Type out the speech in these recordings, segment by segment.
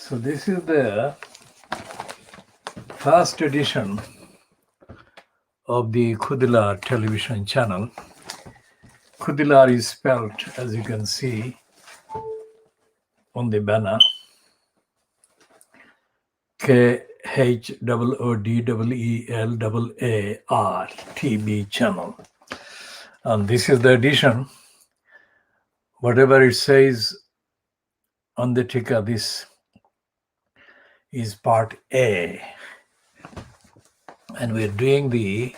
So this is the first edition of the Khoodeelaar television channel. Khoodeelaar is spelled, as you can see on the banner, Khoodeelaar TV channel. And this is the edition. Whatever it says on the ticker, this is part A. And we're doing the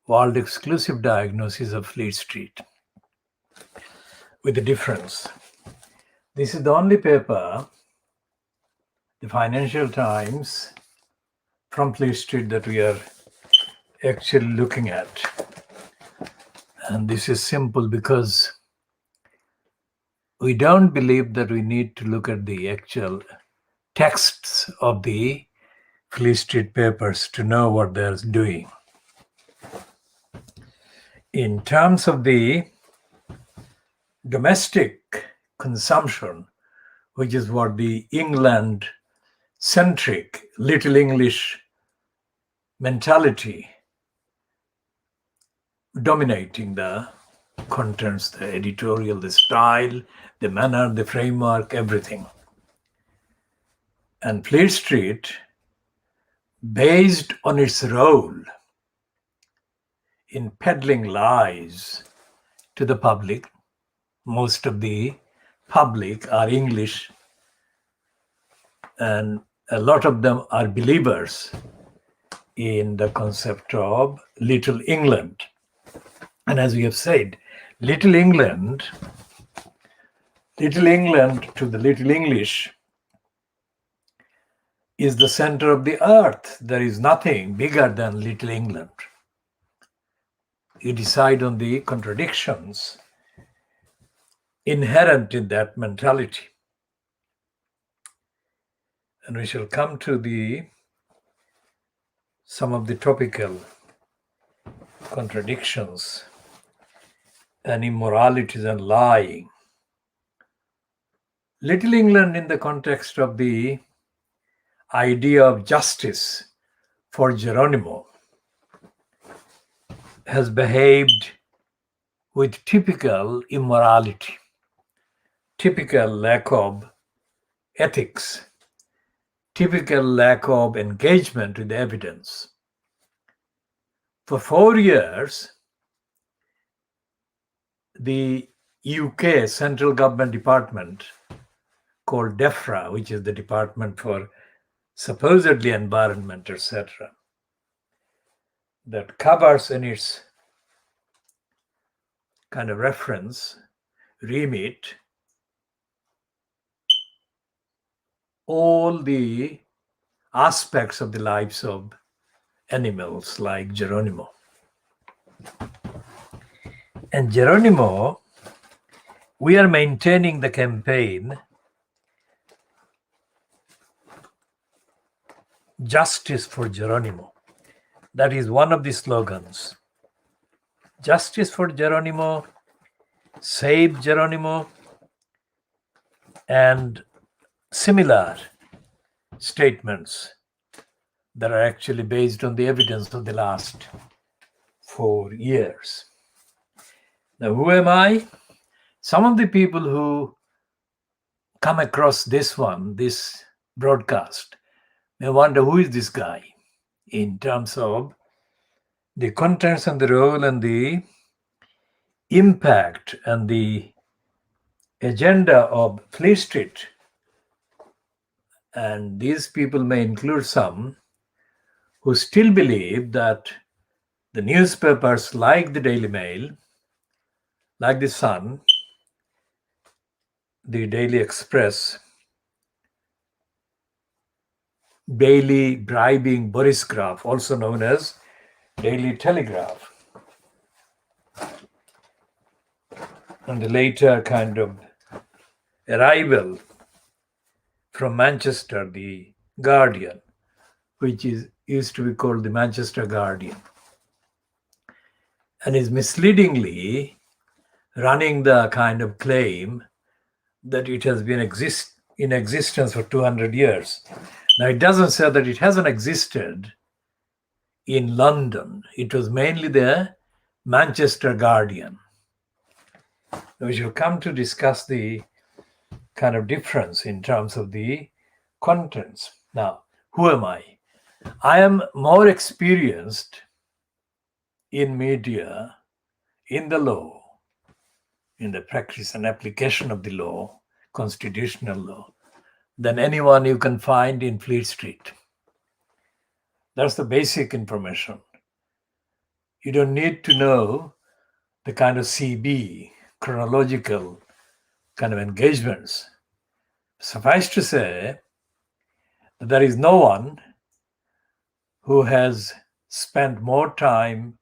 world exclusive diagnosis of Fleet Street with a difference. This is the only paper, the Financial Times from Fleet Street, that we are actually looking at. And this is simple because we don't believe that we need to look at the actual texts of the Fleet Street papers to know what they're doing. In terms of the domestic consumption, which is what the England-centric Little English mentality dominating the contents, the editorial, the style, the manner, the framework, everything. And Fleet Street, based on its role in peddling lies to the public, most of the public are English, and a lot of them are believers in the concept of Little England. And as we have said, Little England to the Little English is the center of the earth. There is nothing bigger than Little England. You decide on the contradictions inherent in that mentality. And we shall come to some of the topical contradictions and immoralities and lying. Little England, in the context of the idea of justice for Geronimo, has behaved with typical immorality, typical lack of ethics, typical lack of engagement with evidence. For 4 years, the UK central government department called DEFRA, which is the Department for supposedly environment, etc., that covers in its kind of reference, remit, all the aspects of the lives of animals like Geronimo. And Geronimo, we are maintaining the campaign Justice for Geronimo. That is one of the slogans. Justice for Geronimo, Save Geronimo, and similar statements that are actually based on the evidence of the last 4 years. Now, who am I? Some of the people who come across this broadcast, may wonder, who is this guy in terms of the contents and the role and the impact and the agenda of Fleet Street. And these people may include some who still believe that the newspapers like the Daily Mail, like the Sun, the Daily Express, daily bribing Boris Graph, also known as Daily Telegraph, and the later kind of arrival from Manchester, the Guardian, which used to be called the Manchester Guardian, and is misleadingly running the kind of claim that it has been in existence for 200 years. Now, it doesn't say that it hasn't existed in London. It was mainly the Manchester Guardian. We shall come to discuss the kind of difference in terms of the contents. Now, who am I? I am more experienced in media, in the law, in the practice and application of the law, constitutional law, than anyone you can find in Fleet Street. That's the basic information. You don't need to know the kind of CB, chronological kind of engagements. Suffice to say that there is no one who has spent more time,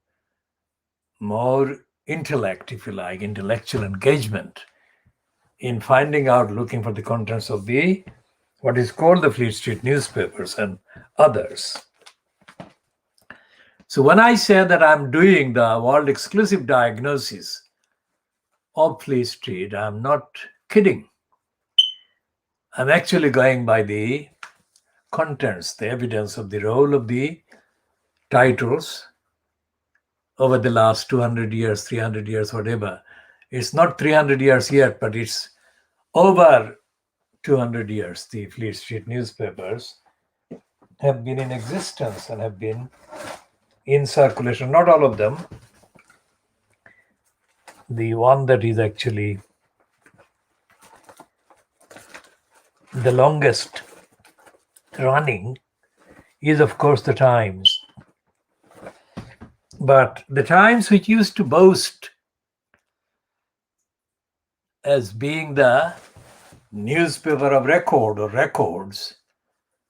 more intellect, if you like, intellectual engagement in finding out, looking for the contents of the what is called the Fleet Street newspapers and others. So when I say that I'm doing the world exclusive diagnosis of Fleet Street, I'm not kidding. I'm actually going by the contents, the evidence of the role of the titles over the last 200 years, 300 years, whatever. It's not 300 years yet, but it's over 200 years. The Fleet Street newspapers have been in existence and have been in circulation. Not all of them. The one that is actually the longest running is, of course, the Times. But the Times, which used to boast as being the newspaper of record or records,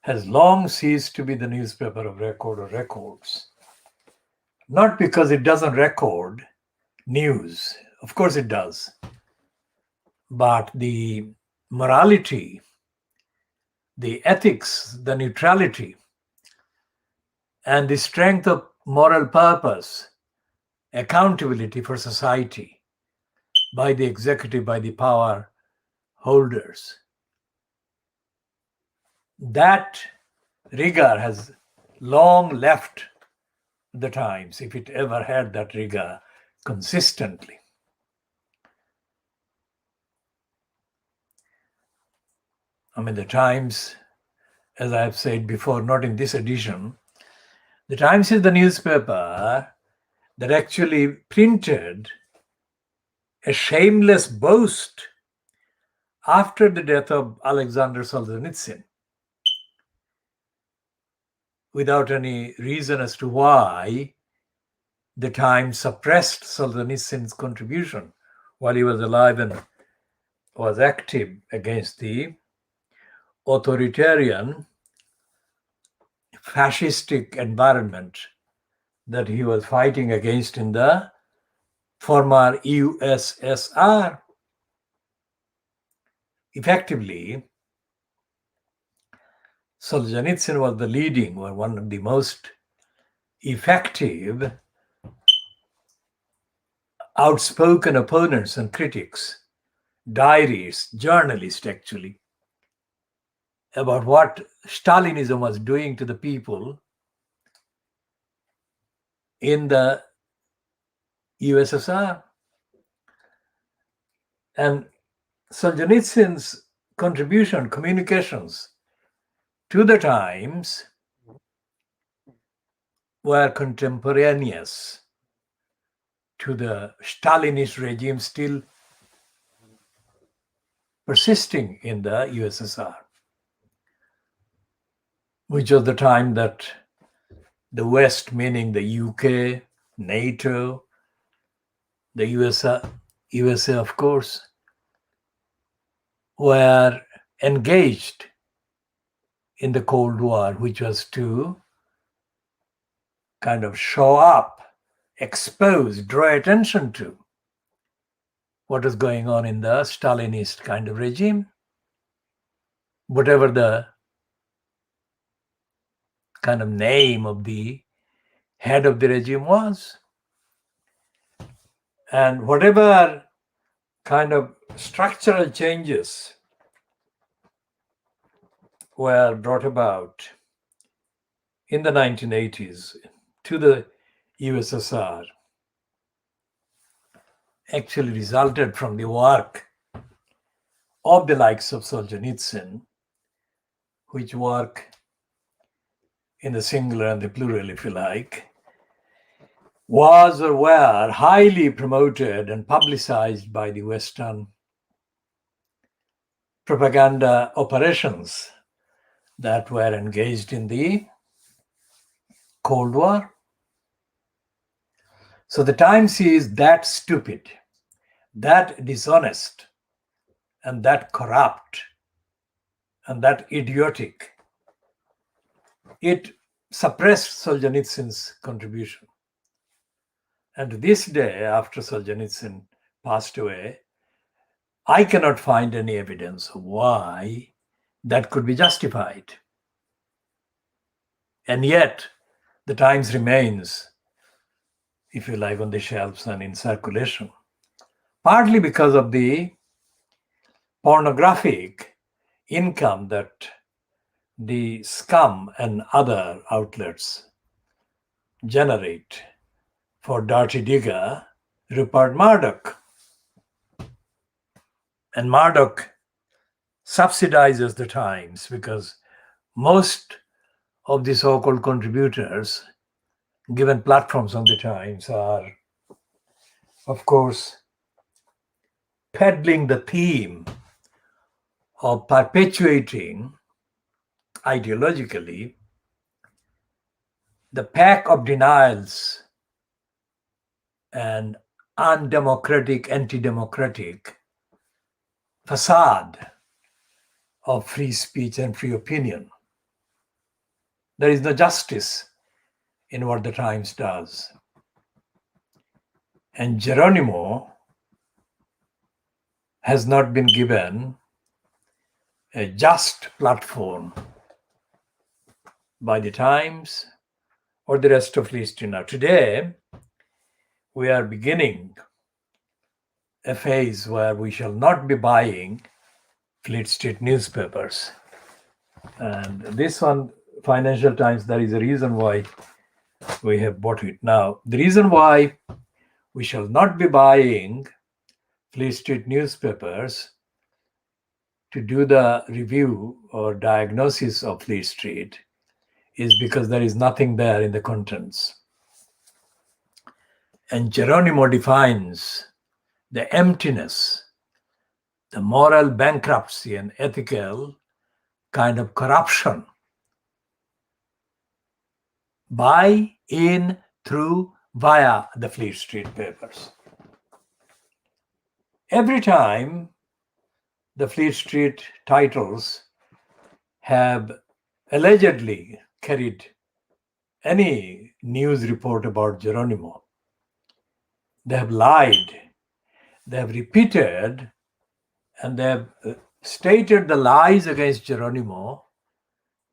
has long ceased to be the newspaper of record or records. Not because it doesn't record news, of course it does, but the morality, the ethics, the neutrality, and the strength of moral purpose, accountability for society by the executive, by the power holders. That rigor has long left the Times, if it ever had that rigor consistently. I mean, the Times, as I have said before, not in this edition, the Times is the newspaper that actually printed a shameless boast after the death of Alexander Solzhenitsyn, without any reason as to why the Times suppressed Solzhenitsyn's contribution while he was alive and was active against the authoritarian, fascistic environment that he was fighting against in the former USSR. Effectively, Solzhenitsyn was the leading, or one of the most effective, outspoken opponents and critics, diarists, journalists actually, about what Stalinism was doing to the people in the USSR. And Solzhenitsyn's contribution, communications to the Times were contemporaneous to the Stalinist regime still persisting in the USSR, which was the time that the West, meaning the UK, NATO, the USA, of course, were engaged in the Cold War, which was to kind of show up, expose, draw attention to what is going on in the Stalinist kind of regime, whatever the kind of name of the head of the regime was. And whatever kind of structural changes were brought about in the 1980s to the USSR actually resulted from the work of the likes of Solzhenitsyn, which work in the singular and the plural, if you like, was or were highly promoted and publicized by the Western propaganda operations that were engaged in the Cold War. So the Times is that stupid, that dishonest, and that corrupt, and that idiotic. It suppressed Solzhenitsyn's contribution. And to this day, after Solzhenitsyn passed away, I cannot find any evidence of why that could be justified. And yet, the Times remains, if you like, on the shelves and in circulation, partly because of the pornographic income that the scum and other outlets generate for dirty digger Rupert Murdoch. And Murdoch subsidizes the Times because most of the so-called contributors given platforms on the Times are, of course, peddling the theme of perpetuating ideologically the pack of denials and undemocratic, anti-democratic facade of free speech and free opinion. There is no justice in what the Times does. And Geronimo has not been given a just platform by the Times or the rest of history. Now, today, we are beginning a phase where we shall not be buying Fleet Street newspapers. And this one, Financial Times, there is a reason why we have bought it. Now, the reason why we shall not be buying Fleet Street newspapers to do the review or diagnosis of Fleet Street is because there is nothing there in the contents. And Geronimo defines the emptiness, the moral bankruptcy and ethical kind of corruption by, in, through, via the Fleet Street papers. Every time the Fleet Street titles have allegedly carried any news report about Geronimo, they have lied, they have repeated, and they have stated the lies against Geronimo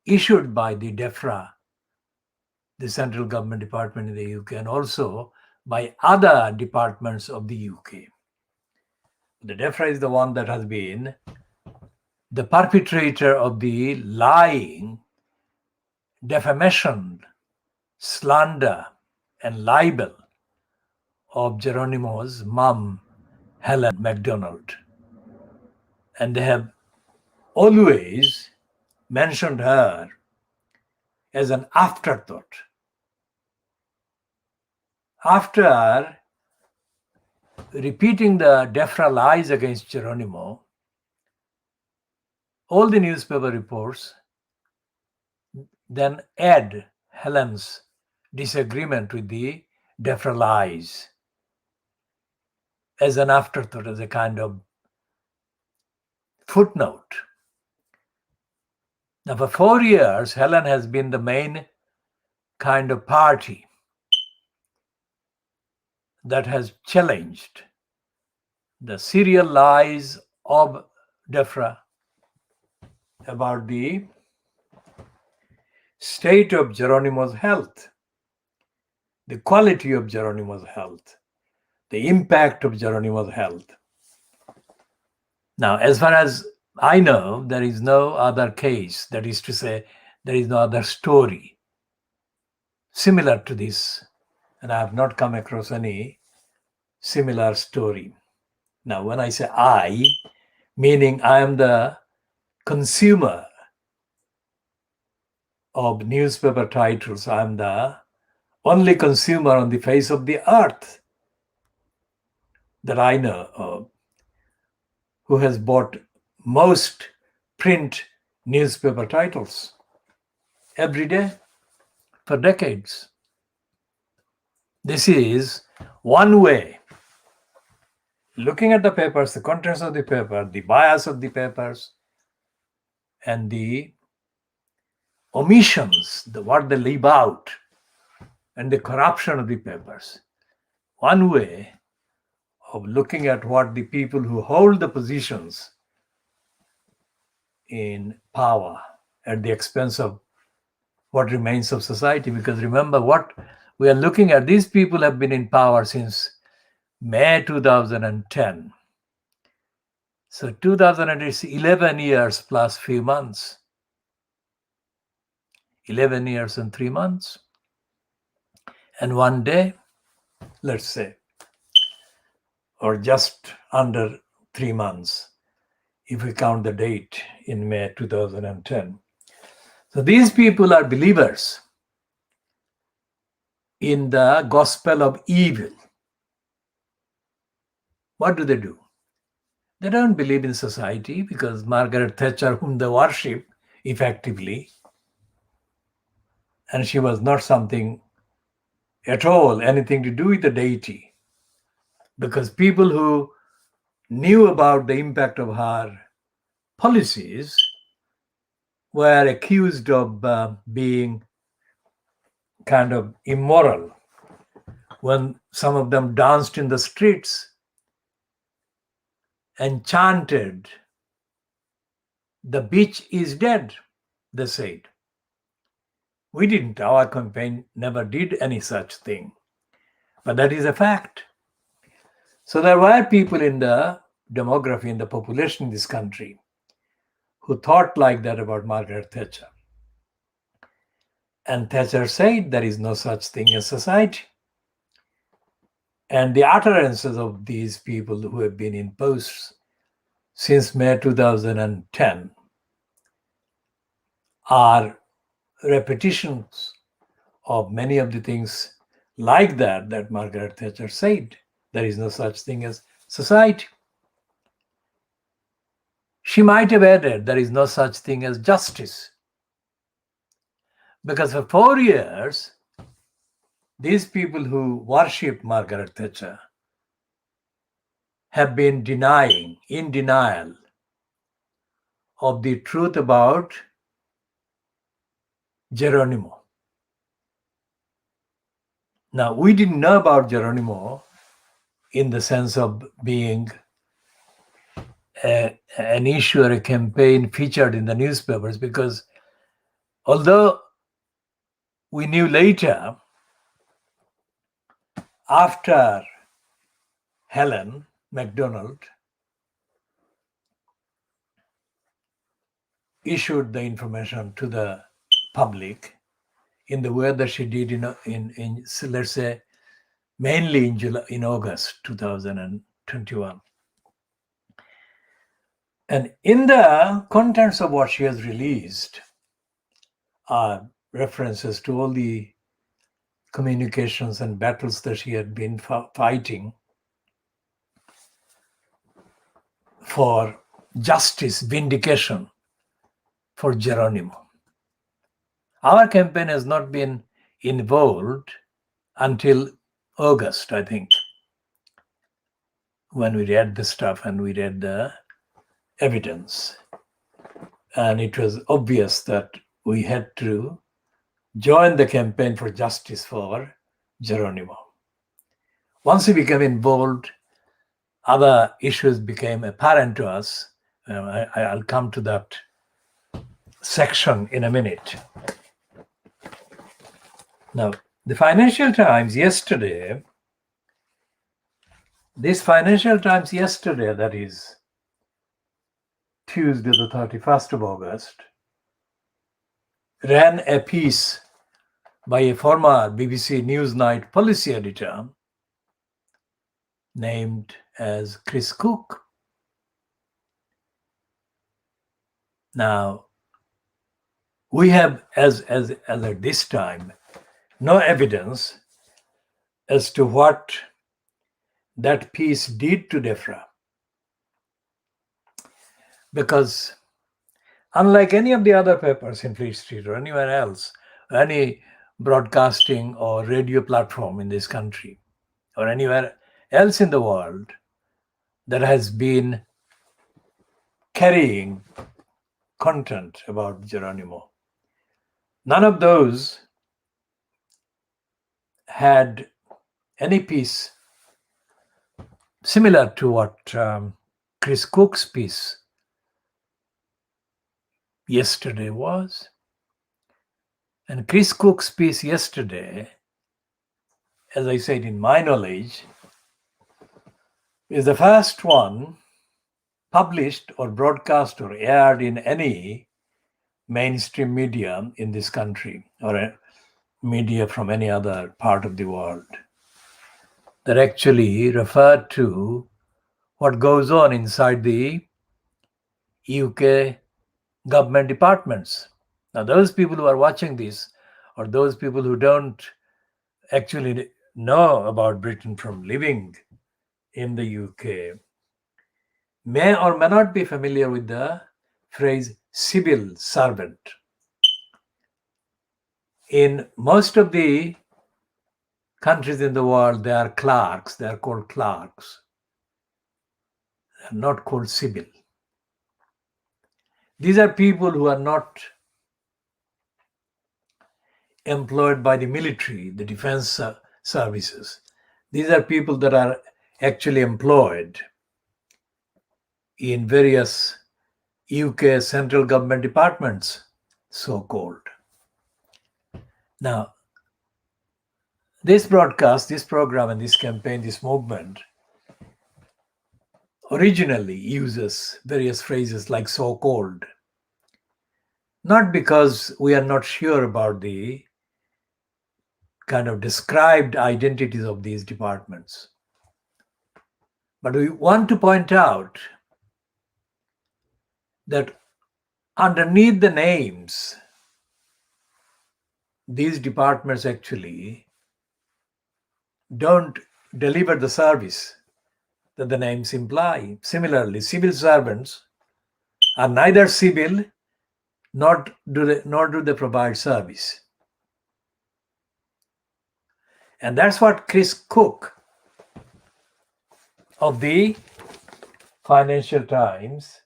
issued by the DEFRA, the central government department in the UK, and also by other departments of the UK. The DEFRA is the one that has been the perpetrator of the lying, defamation, slander, and libel of Geronimo's mom, Helen MacDonald. And they have always mentioned her as an afterthought. After repeating the DEFRA lies against Geronimo, all the newspaper reports then add Helen's disagreement with the DEFRA lies as an afterthought, as a kind of footnote. Now, for 4 years, Helen has been the main kind of party that has challenged the serial lies of DEFRA about the state of Geronimo's health, the quality of Geronimo's health, the impact of Geronimo's health. Now, as far as I know there is no other case, that is to say, there is no other story similar to this, and I have not come across any similar story. Now, when I say I, meaning I am the consumer of newspaper titles, I am the only consumer on the face of the earth that I know of who has bought most print newspaper titles every day for decades. This is one way. Looking at the papers, the contents of the paper, the bias of the papers, and the omissions, what they leave out, and the corruption of the papers. One way of looking at what the people who hold the positions in power at the expense of what remains of society. Because remember, what we are looking at, these people have been in power since May 2010. So 2000 is 11 years plus few months. 11 years and 3 months. And one day, let's say, or just under 3 months, if we count the date in May 2010. So these people are believers in the gospel of evil. What do? They don't believe in society, because Margaret Thatcher, whom they worship effectively, and she was not something at all, anything to do with the deity, because people who knew about the impact of her policies were accused of being kind of immoral. When some of them danced in the streets and chanted, "The beach is dead," they said. We didn't. Our campaign never did any such thing. But that is a fact. So there were people in the demography, in the population in this country, who thought like that about Margaret Thatcher. And Thatcher said there is no such thing as society. And the utterances of these people who have been in posts since May 2010 are repetitions of many of the things like that Margaret Thatcher said. There is no such thing as society. She might have added, there is no such thing as justice. Because for 4 years, these people who worship Margaret Thatcher have been in denial of the truth about Geronimo. Now, we didn't know about Geronimo in the sense of being an issue or a campaign featured in the newspapers, because although we knew later, after Helen MacDonald issued the information to the public in the way that she did in let's say, mainly in August 2021. And in the contents of what she has released are references to all the communications and battles that she had been fighting for justice, vindication for Geronimo. Our campaign has not been involved until August, I think, when we read the stuff and we read the evidence. And it was obvious that we had to join the campaign for justice for Geronimo. Once we became involved, other issues became apparent to us. I'll come to that section in a minute. Now, the Financial Times yesterday, that is Tuesday, the 31st of August, ran a piece by a former BBC Newsnight policy editor named as Chris Cook. Now, we have, as at this time, no evidence as to what that piece did to DEFRA. Because unlike any of the other papers in Fleet Street or anywhere else, any broadcasting or radio platform in this country or anywhere else in the world that has been carrying content about Geronimo, none of those had any piece similar to what Chris Cook's piece yesterday was. And Chris Cook's piece yesterday, as I said, in my knowledge, is the first one published or broadcast or aired in any mainstream media in this country or a media from any other part of the world that actually referred to what goes on inside the UK government departments. Now, those people who are watching this, or those people who don't actually know about Britain from living in the UK, may or may not be familiar with the phrase civil servant. In most of the countries in the world, they are clerks, they are called clerks. They are not called civil. These are people who are not employed by the military, the defense services. These are people that are actually employed in various UK central government departments, so-called. Now, this broadcast, this program, and this campaign, this movement originally uses various phrases like so-called, not because we are not sure about the kind of described identities of these departments, but we want to point out that underneath the names, these departments actually don't deliver the service that the names imply. Similarly, civil servants are neither civil nor do they provide service. And that's what Chris Cook of the Financial Times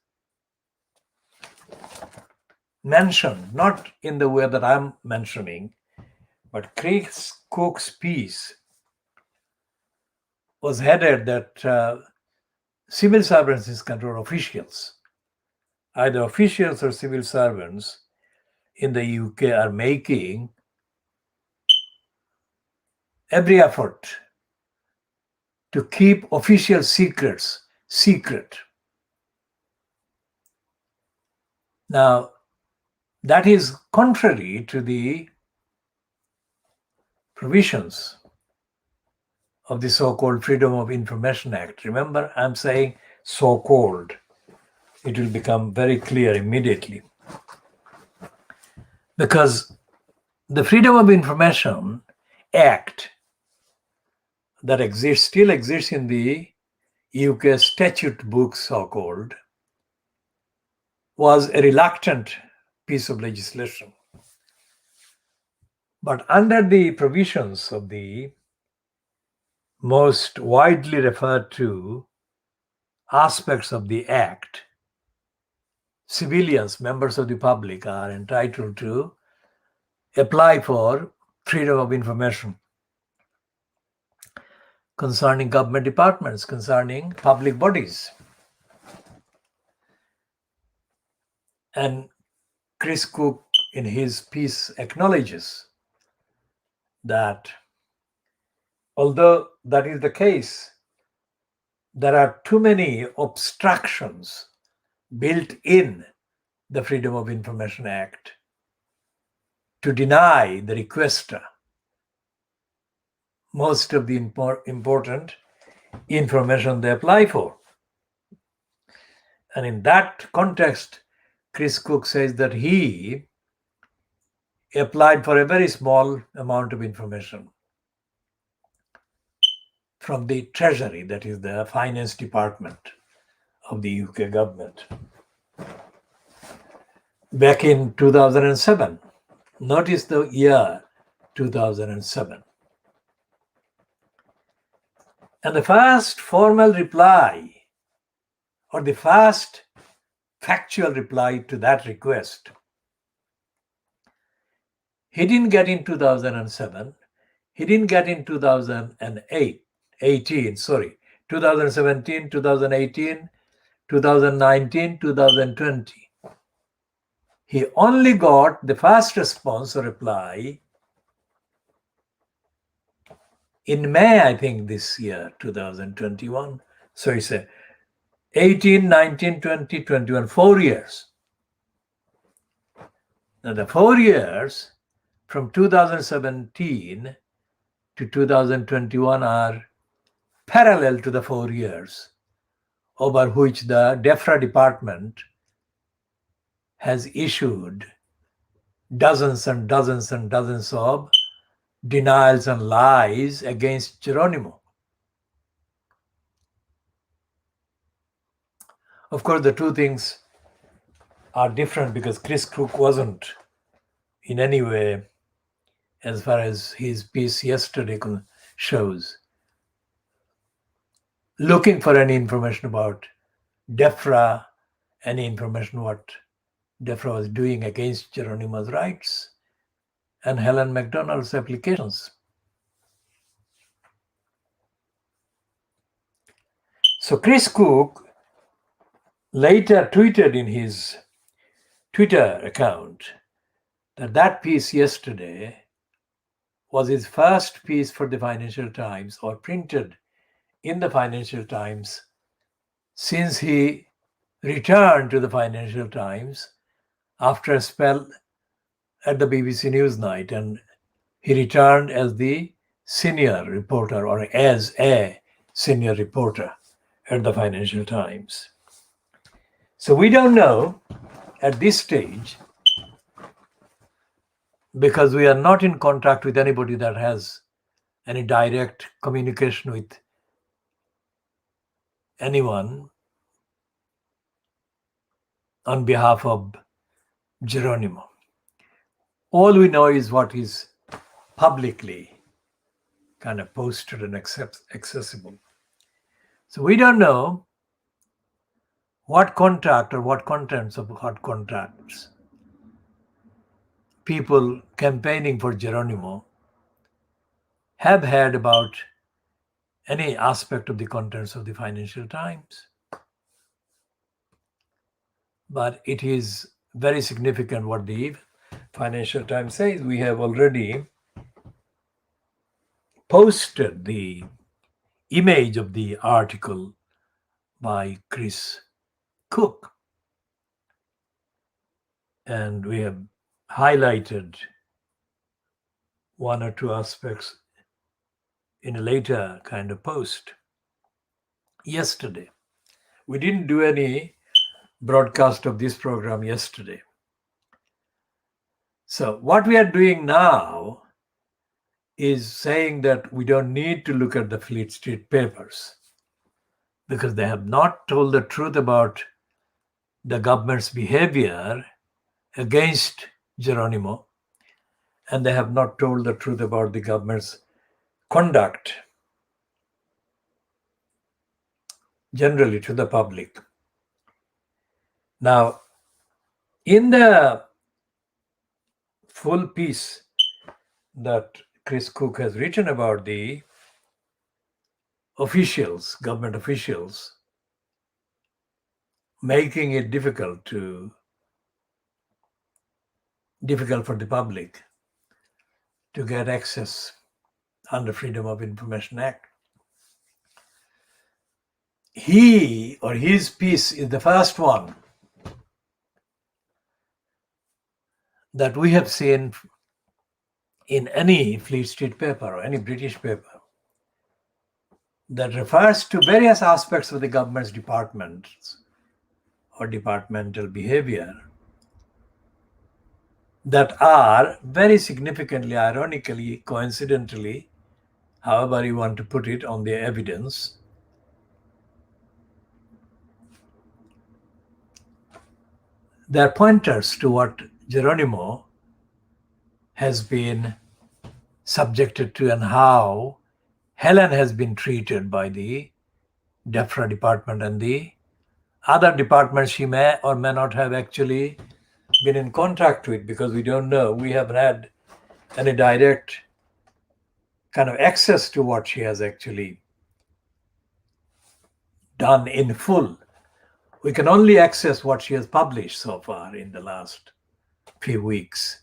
mentioned, not in the way that I'm mentioning, but Chris Cook's piece was headed that civil servants is control officials. Either officials or civil servants in the UK are making every effort to keep official secrets secret. Now, that is contrary to the provisions of the so-called Freedom of Information Act. Remember, I'm saying so-called. It will become very clear immediately. Because the Freedom of Information Act that still exists in the UK statute book, so-called, was a reluctant piece of legislation. But under the provisions of the most widely referred to aspects of the Act, civilians, members of the public, are entitled to apply for freedom of information concerning government departments, concerning public bodies. And Chris Cook, in his piece, acknowledges that although that is the case, there are too many obstructions built in the Freedom of Information Act to deny the requester most of the important information they apply for. And in that context, Chris Cook says that he applied for a very small amount of information from the Treasury, that is the Finance Department of the UK government, back in 2007. Notice the year 2007. And the first formal reply, or the first factual reply to that request, he didn't get in 2007. He didn't get in 2017, 2018, 2019, 2020. He only got the first response or reply in May, I think, this year, 2021. So it's 18, 19, 20, 21, 4 years. Now the 4 years from 2017 to 2021 are parallel to the 4 years over which the DEFRA department has issued dozens and dozens and dozens of denials and lies against Geronimo. Of course, the two things are different because Chris Cook wasn't in any way, as far as his piece yesterday shows, looking for any information about DEFRA, any information what DEFRA was doing against Geronimo's rights and Helen MacDonald's applications. So Chris Cook later tweeted in his Twitter account that that piece yesterday was his first piece for the Financial Times, or printed in the Financial Times, since he returned to the Financial Times after a spell at the BBC Newsnight, and he returned as the senior reporter, or as a senior reporter at the Financial Times. So we don't know at this stage, because we are not in contact with anybody that has any direct communication with anyone on behalf of Geronimo. All we know is what is publicly kind of posted and accessible. So we don't know what contact or what contents of what contracts people campaigning for Geronimo have had about any aspect of the contents of the Financial Times. But it is very significant what the Financial Times says. We have already posted the image of the article by Chris Cook, and we have highlighted one or two aspects in a later kind of post yesterday. We didn't do any broadcast of this program yesterday. So what we are doing now is saying that we don't need to look at the Fleet Street papers because they have not told the truth about the government's behavior against Geronimo, and they have not told the truth about the government's conduct generally to the public. Now, in the full piece that Chris Cook has written about the officials, government officials, making it difficult for the public to get access under Freedom of Information Act. He or his piece is the first one that we have seen in any Fleet Street paper or any British paper that refers to various aspects of the government's departments or departmental behavior that are very significantly, ironically, coincidentally, however you want to put it, on the evidence, they're pointers to what Geronimo has been subjected to and how Helen has been treated by the DEFRA department and the other departments she may or may not have actually been in contact with, because we don't know. We haven't had any direct kind of access to what she has actually done in full. We can only access what she has published so far in the last few weeks.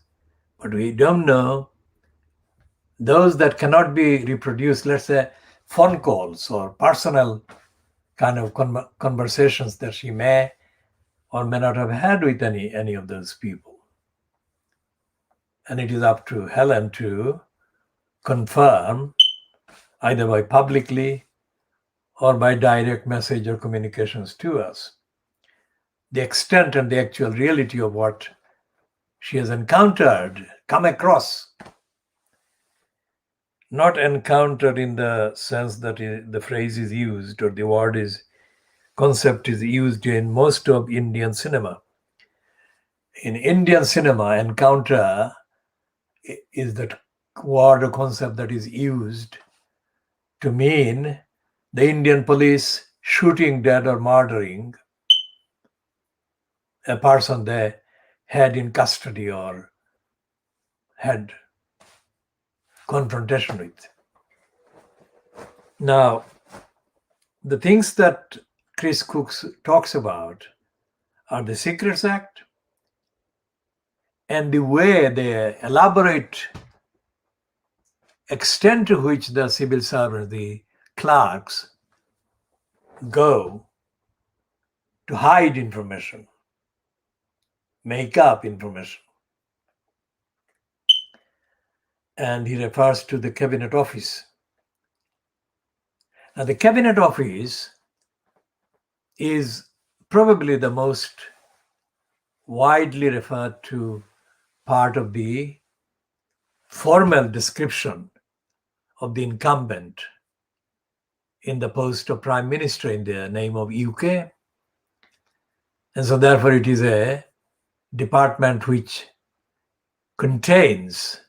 But we don't know those that cannot be reproduced, let's say phone calls or personal kind of conversations that she may or may not have had with any of those people. And it is up to Helen to confirm, either by publicly or by direct message or communications to us, the extent and the actual reality of what she has encountered, come across. Not encountered in the sense that the phrase is used or the word is, concept is used in most of Indian cinema. In Indian cinema, encounter is that word or concept that is used to mean the Indian police shooting dead or murdering a person they had in custody or had confrontation with. Now, the things that Chris Cook talks about are the Secrets Act and the way the elaborate extent to which the civil servants, the clerks, go to hide information, make up information. And he refers to the Cabinet Office. Now, the Cabinet Office is probably the most widely referred to part of the formal description of the incumbent in the post of Prime Minister in the name of UK. And so therefore it is a department which contains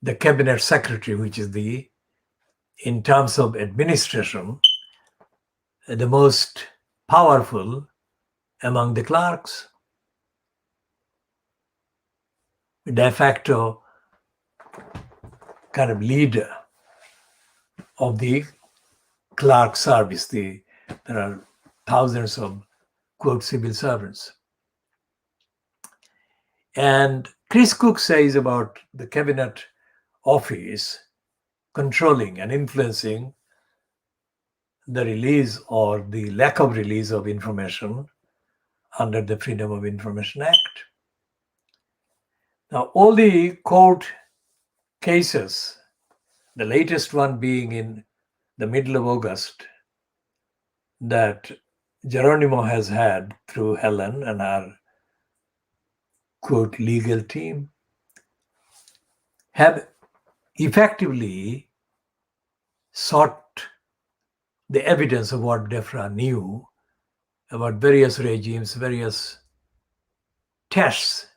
the Cabinet Secretary, which is the, in terms of administration, the most powerful among the clerks. De facto kind of leader of the clerk service. There are thousands of, quote, civil servants. And Chris Cook says about the Cabinet Office controlling and influencing the release or the lack of release of information under the Freedom of Information Act. Now, all the court cases, the latest one being in the middle of August, that Geronimo has had through Helen and her, quote, legal team, have effectively sought the evidence of what DEFRA knew about various regimes, various tests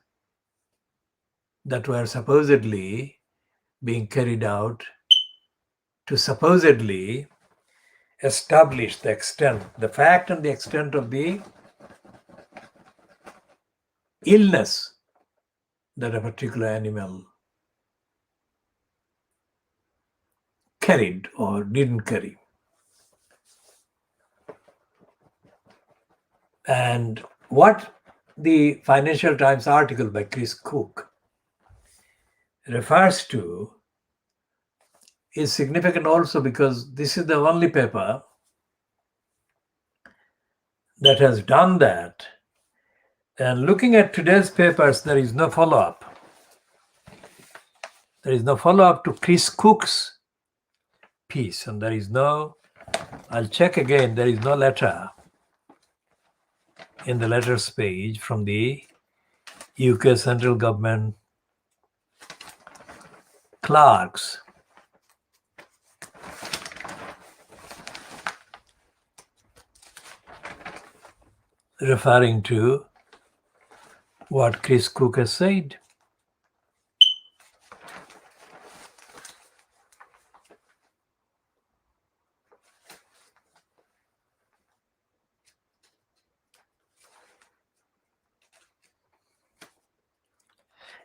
that were supposedly being carried out to supposedly establish the extent, the fact and the extent of the illness that a particular animal carried or didn't carry. And what the Financial Times article by Chris Cook refers to is significant also because this is the only paper that has done that. And looking at today's papers, there is no follow-up. There is no follow-up to Chris Cook's piece, and there is no, I'll check again, there is no letter in the letters page from the UK central government clerks referring to what Chris Cook has said.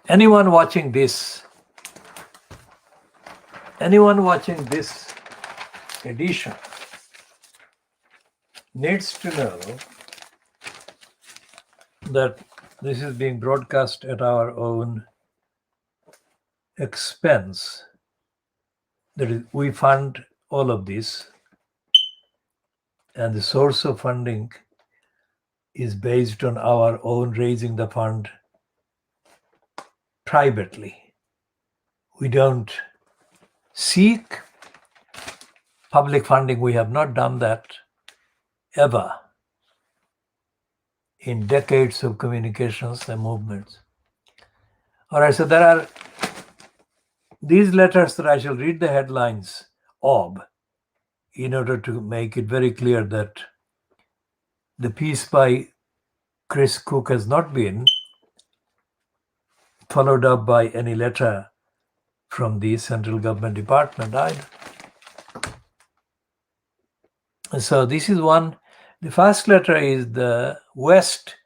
Anyone watching this edition needs to know that this is being broadcast at our own expense. That is, we fund all of this, and the source of funding is based on our own raising the fund privately. We don't seek public funding. We have not done that ever in decades of communications and movements. All right, so there are these letters that I shall read the headlines of in order to make it very clear that the piece by Chris Cook has not been followed up by any letter from the central government department either. So this is one. The first letter is the West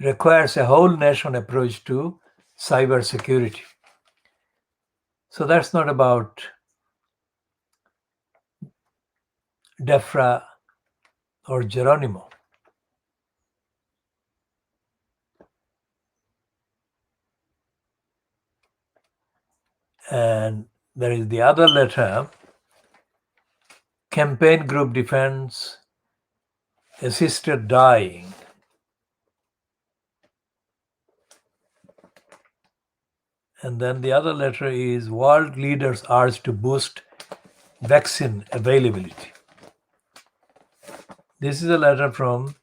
requires a whole nation approach to cyber security. So that's not about Defra or Geronimo. And there is the other letter, Campaign Group Defense Assisted Dying. And then the other letter is World Leaders Urge to Boost Vaccine Availability. This is a letter from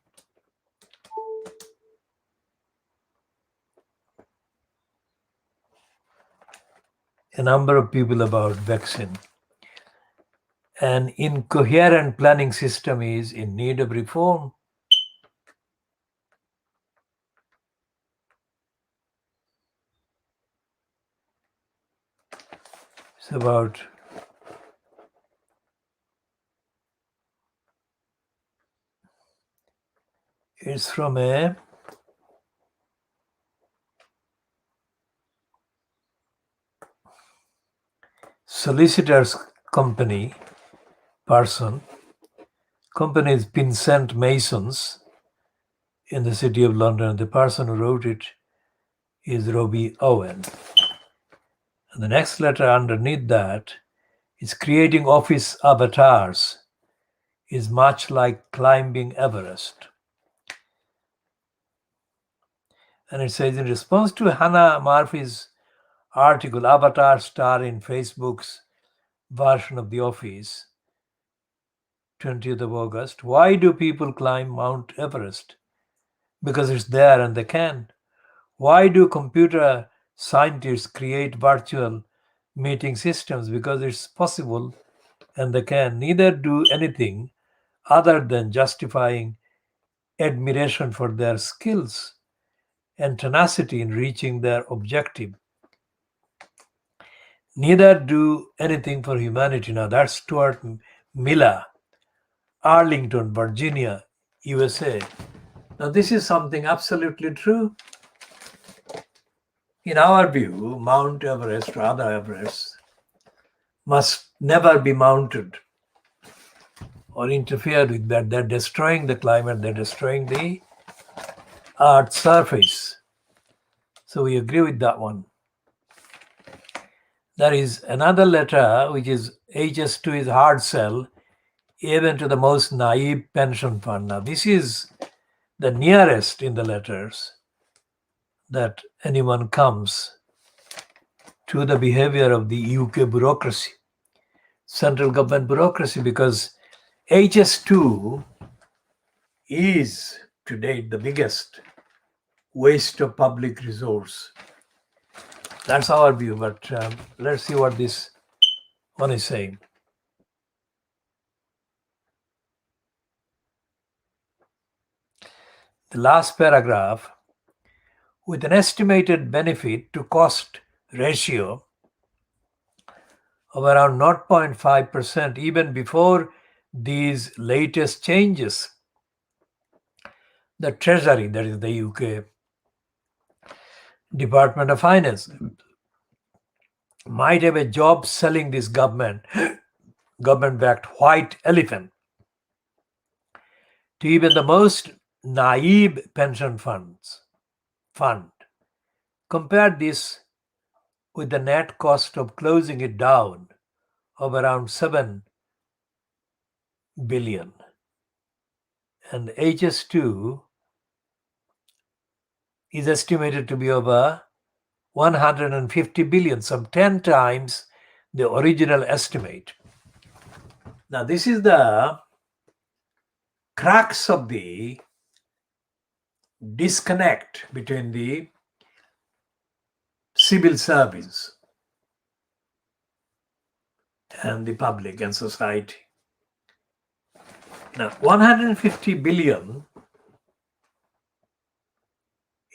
a number of people about vaccine. An incoherent planning system is in need of reform. It's about it's from a solicitor's company person. Company is Pinsent Masons in the city of London. The person who wrote it is Robbie Owen. And the next letter underneath that is creating office avatars is much like climbing Everest. And it says, in response to Hannah Murphy's article, Avatar Star in Facebook's version of The Office, 20th of August, why do people climb Mount Everest? Because it's there and they can. Why do computer scientists create virtual meeting systems? Because it's possible and they can. Neither do anything other than justifying admiration for their skills and tenacity in reaching their objective. Neither do anything for humanity. Now that's Stuart Miller, Arlington, Virginia, USA. Now this is something absolutely true. In our view, Mount Everest or other Everests must never be mounted or interfered with. That they're destroying the climate, they're destroying the Earth's surface. So we agree with that one. There is another letter which is HS2 is hard sell even to the most naive pension fund. Now this is the nearest in the letters that anyone comes to the behavior of the UK bureaucracy, central government bureaucracy, because HS2 is to date the biggest waste of public resource. That's our view, but let's see what this one is saying. The last paragraph, with an estimated benefit to cost ratio of around 0.5% even before these latest changes, the Treasury, that is the UK Department of Finance, might have a job selling this government-backed white elephant to even the most naive pension fund. Compare this with the net cost of closing it down of around 7 billion. And HS2 is estimated to be over 150 billion, some 10 times the original estimate. Now, this is the crux of the disconnect between the civil service and the public and society. Now, 150 billion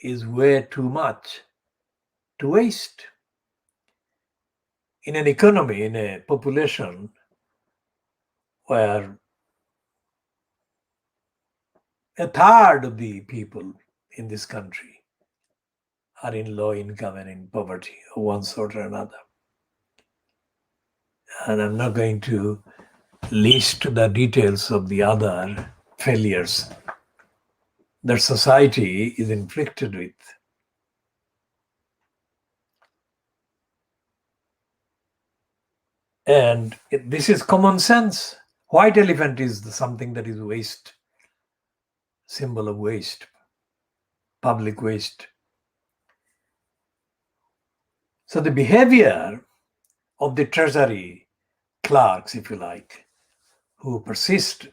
is way too much to waste. In an economy, in a population where a third of the people in this country are in low income and in poverty of one sort or another. And I'm not going to list the details of the other failures that society is inflicted with. And this is common sense. White elephant is something that is waste, symbol of waste, public waste. So the behavior of the treasury clerks, if you like, who persist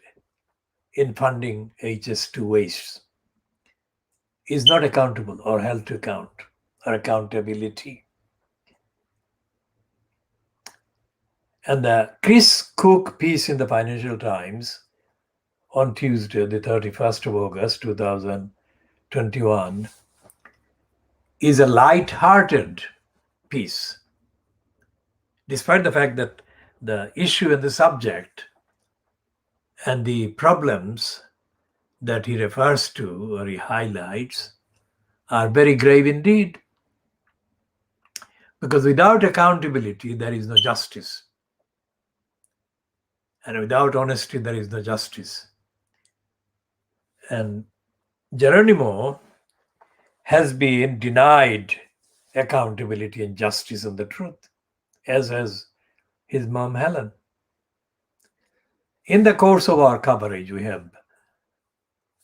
in funding HS2 wastes is not accountable or held to account or accountability. And the Chris Cook piece in the Financial Times on Tuesday, the 31st of August, 2021, is a light-hearted piece, despite the fact that the issue and the subject and the problems that he refers to or he highlights are very grave indeed. Because without accountability, there is no justice. And without honesty, there is no justice. And Geronimo has been denied accountability and justice and the truth, as has his mom, Helen. In the course of our coverage, we have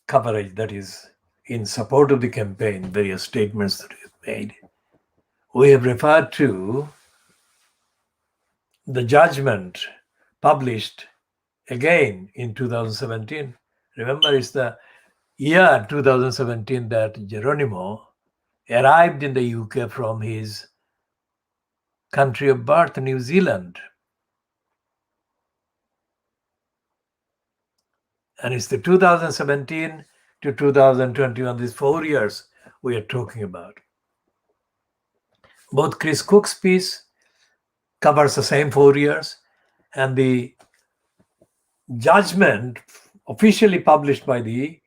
coverage that is in support of the campaign, various statements that we have made. We have referred to the judgment published again in 2017. Remember, it's the year 2017 that Geronimo arrived in the UK from his country of birth, New Zealand. And it's the 2017 to 2021, these 4 years we are talking about. Both Chris Cook's piece covers the same 4 years, and the judgment officially published by the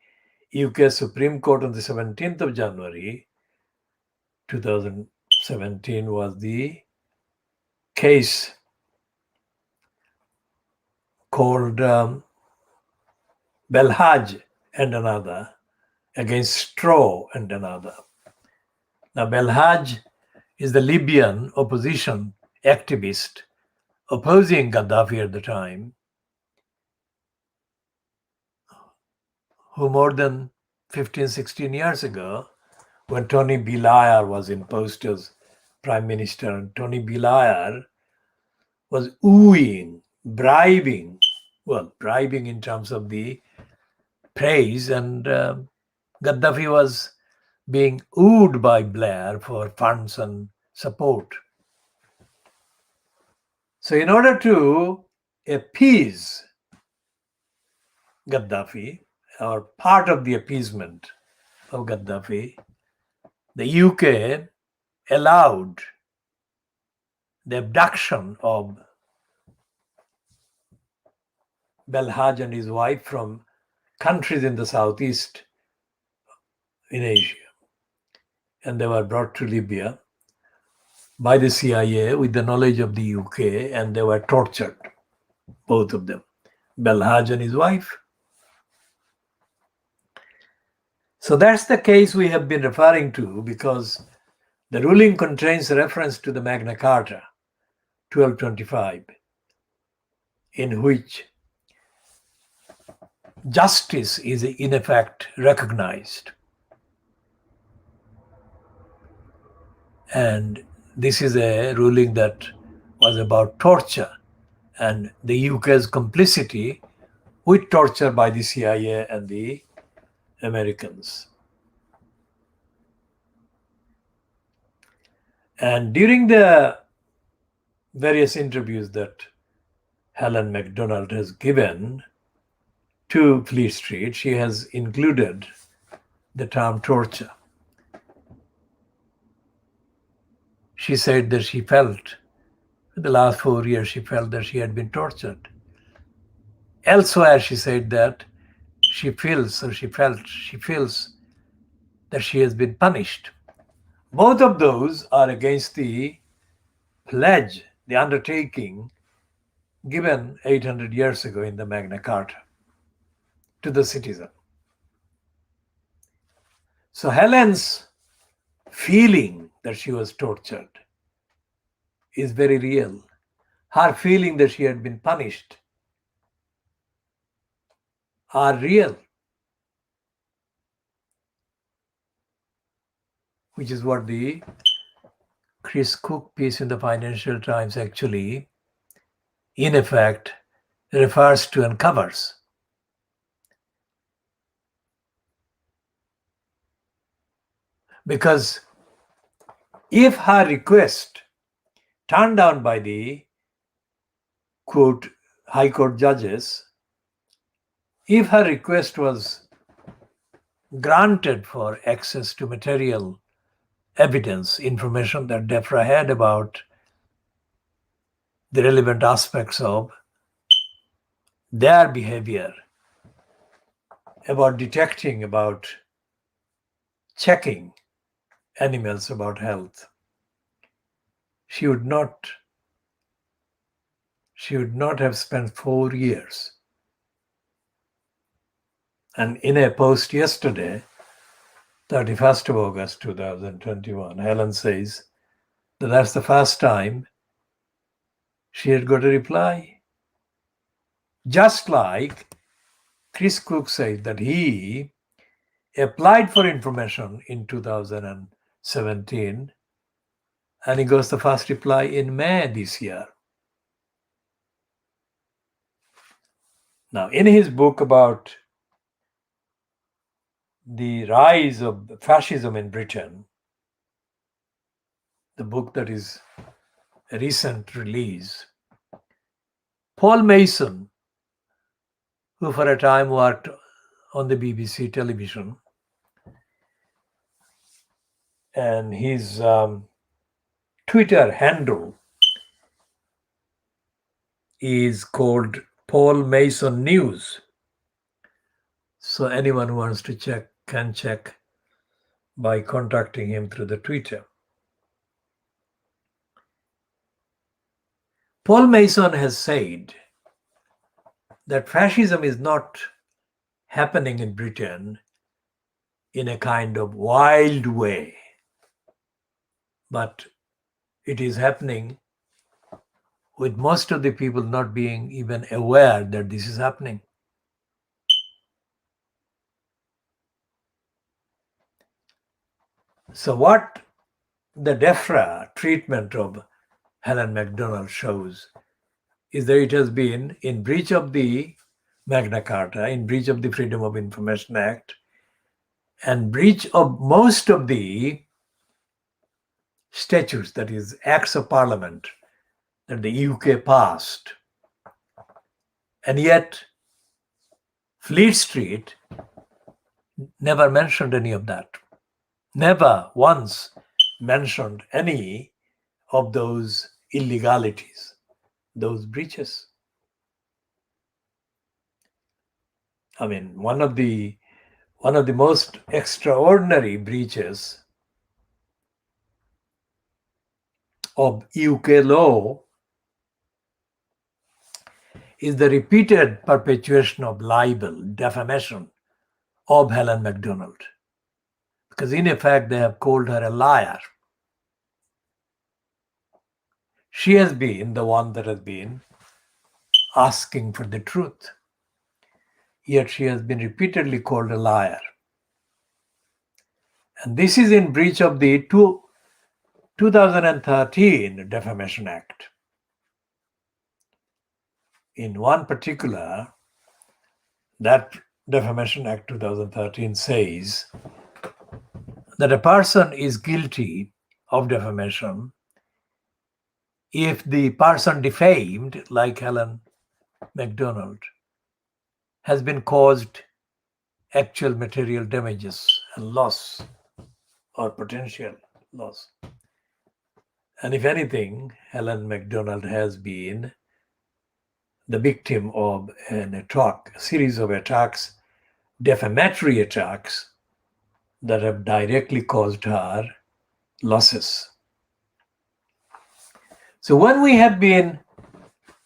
UK Supreme Court on the 17th of January 2017 was the case called Belhaj and another against Straw and another. Now, Belhaj is the Libyan opposition activist opposing Gaddafi at the time, who more than 15, 16 years ago, when Tony Blair was imposed as Prime Minister Tony Blair was wooing, bribing in terms of the praise, and Gaddafi was being wooed by Blair for funds and support. So in order to appease Gaddafi, or part of the appeasement of Gaddafi, the UK allowed the abduction of Belhaj and his wife from countries in the southeast in Asia. And they were brought to Libya by the CIA with the knowledge of the UK, and they were tortured, both of them, Belhaj and his wife. So that's the case we have been referring to, because the ruling contains a reference to the Magna Carta, 1225, in which justice is in effect recognized. And this is a ruling that was about torture and the UK's complicity with torture by the CIA and the Americans. And during the various interviews that Helen MacDonald has given to Fleet Street, she has included the term torture. She said that she felt, in the last 4 years, she felt that she had been tortured. Elsewhere, she said that she feels that she has been punished. Both of those are against the pledge, the undertaking given 800 years ago in the Magna Carta to the citizen. So Helen's feeling that she was tortured is very real. Her feeling that she had been punished are real, which is what the Chris Cook piece in the Financial Times actually, in effect, refers to and covers. Because if her request, turned down by the quote High Court judges, if her request was granted for access to material evidence, information that DEFRA had about the relevant aspects of their behavior, about detecting, about checking animals about health, she would not have spent 4 years. And in a post yesterday, 31st of August 2021, Helen says that that's the first time she had got a reply. Just like Chris Cook said that he applied for information in 2017 and he got the first reply in May this year. Now, in his book about the rise of fascism in Britain, the book that is a recent release, Paul Mason, who for a time worked on the BBC television, and his Twitter handle is called Paul Mason News. So anyone who wants to check can check by contacting him through the Twitter. Paul Mason has said that fascism is not happening in Britain in a kind of wild way, but it is happening with most of the people not being even aware that this is happening. So what the DEFRA treatment of Helen MacDonald shows is that it has been in breach of the Magna Carta, in breach of the Freedom of Information Act, and breach of most of the statutes, that is, acts of parliament that the UK passed. And yet, Fleet Street never mentioned any of that. Never once mentioned any of those illegalities, those breaches. I mean, one of the most extraordinary breaches of UK law is the repeated perpetuation of libel, defamation of Helen MacDonald. Because in effect, they have called her a liar. She has been the one that has been asking for the truth. Yet she has been repeatedly called a liar. And this is in breach of the 2013 Defamation Act. In one particular, that Defamation Act 2013 says that a person is guilty of defamation if the person defamed, like Helen MacDonald, has been caused actual material damages and loss or potential loss. And if anything, Helen MacDonald has been the victim of an attack, a series of attacks, defamatory attacks that have directly caused her losses. So when we have been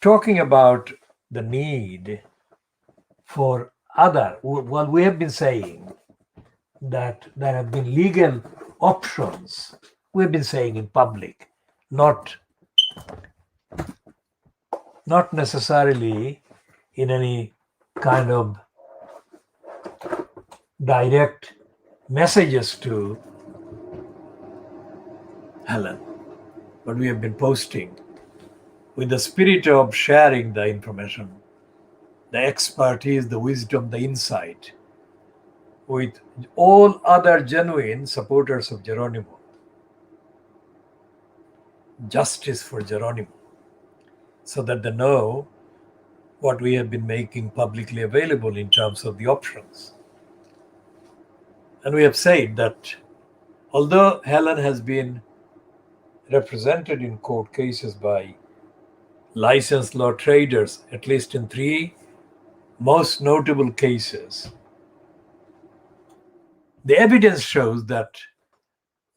talking about the need for we have been saying that there have been legal options. We've been saying in public, not necessarily in any kind of direct messages to Helen, but we have been posting with the spirit of sharing the information, the expertise, the wisdom, the insight with all other genuine supporters of Geronimo. Justice for Geronimo, so that they know what we have been making publicly available in terms of the options. And we have said that although Helen has been represented in court cases by licensed law traders, at least in 3 most notable cases, the evidence shows that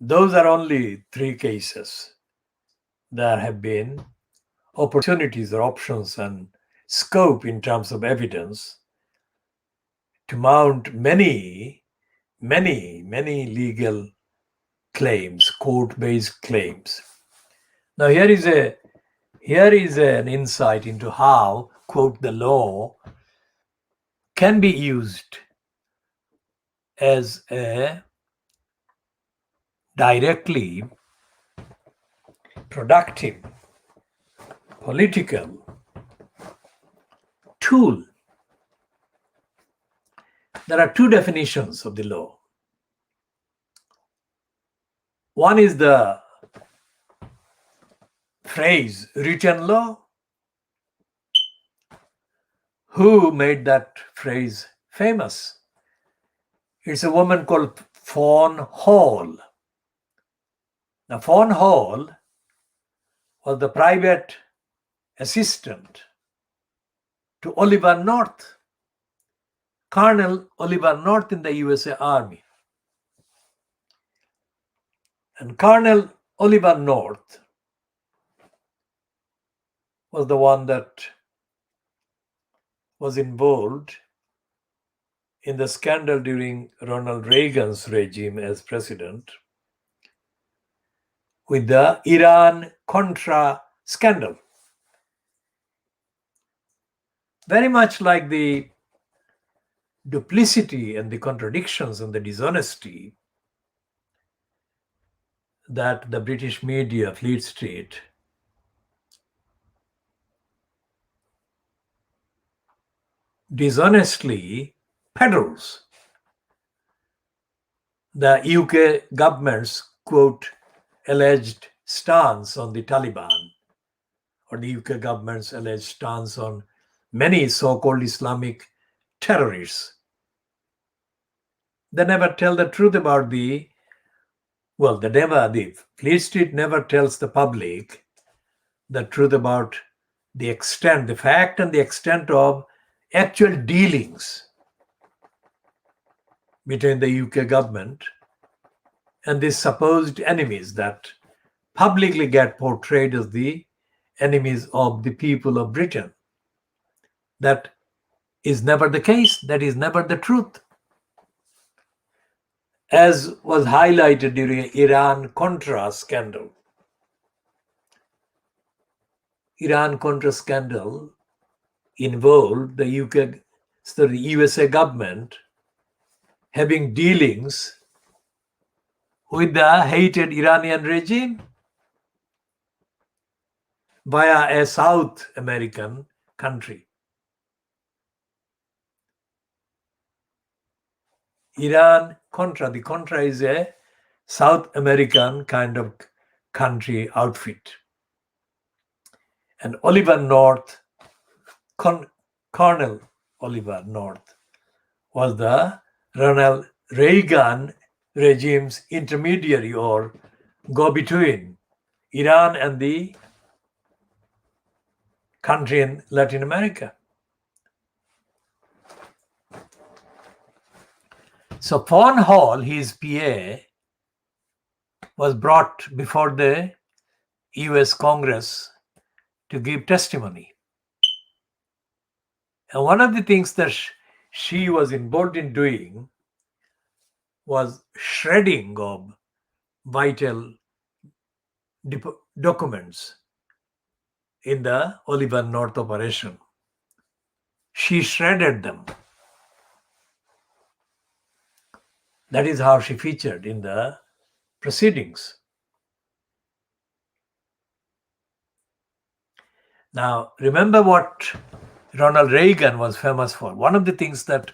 those are only 3 cases. There have been opportunities or options and scope in terms of evidence to mount many legal claims, court-based claims. Now here is an insight into how, quote, the law can be used as a directly productive political tool. There are 2 definitions of the law. One is the phrase written law. Who made that phrase famous? It's a woman called Fawn Hall. Now, Fawn Hall was the private assistant to Oliver North, Colonel Oliver North in the USA Army. And Colonel Oliver North was the one that was involved in the scandal during Ronald Reagan's regime as president with the Iran-Contra scandal. Very much like the duplicity and the contradictions and the dishonesty that the British media, Fleet Street, dishonestly peddles the UK government's, quote, alleged stance on the Taliban, or the UK government's alleged stance on many so-called Islamic terrorists. They never tell the truth about the Fleet Street never tells the public the truth about the extent, the fact and the extent of actual dealings between the UK government and these supposed enemies that publicly get portrayed as the enemies of the people of Britain. That is never the case. That is never the truth. As was highlighted during Iran-Contra scandal. Iran-Contra scandal involved the USA government having dealings with the hated Iranian regime via a South American country. Iran-Contra, the Contra is a South American kind of country outfit. And Oliver North, Colonel Oliver North, was the Ronald Reagan regime's intermediary or go-between Iran and the country in Latin America. So Fawn Hall, his PA, was brought before the US Congress to give testimony. And one of the things that she was involved in doing was shredding of vital documents in the Oliver North operation. She shredded them. That is how she featured in the proceedings. Now, remember what Ronald Reagan was famous for. One of the things that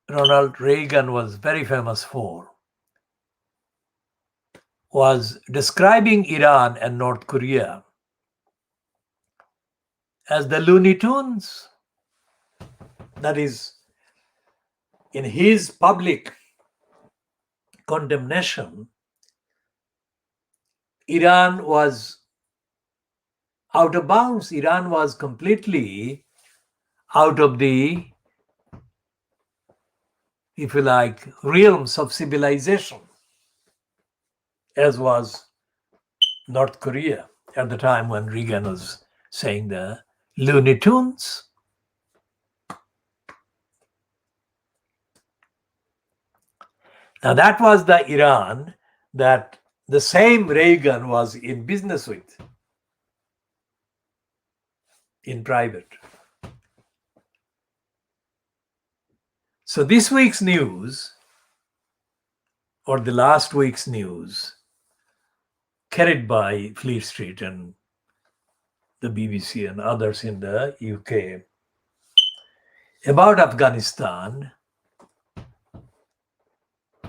Ronald Reagan was very famous for was describing Iran and North Korea as the Looney Tunes. That is, in his public condemnation, Iran was out of bounds. Iran was completely out of the, if you like, realms of civilization, as was North Korea at the time when Reagan was saying the Looney Tunes. Now that was the Iran that the same Reagan was in business with in private. So this week's news, or the last week's news, carried by Fleet Street and the BBC and others in the UK, about Afghanistan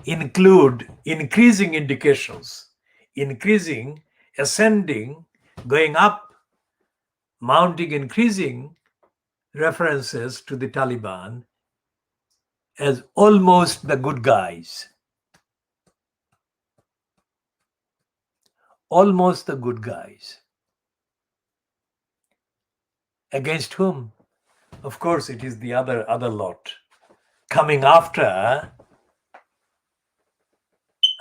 include increasing indications, increasing, ascending, going up, mounting, increasing references to the Taliban as almost the good guys. Almost the good guys. Against whom? Of course, it is the other lot coming after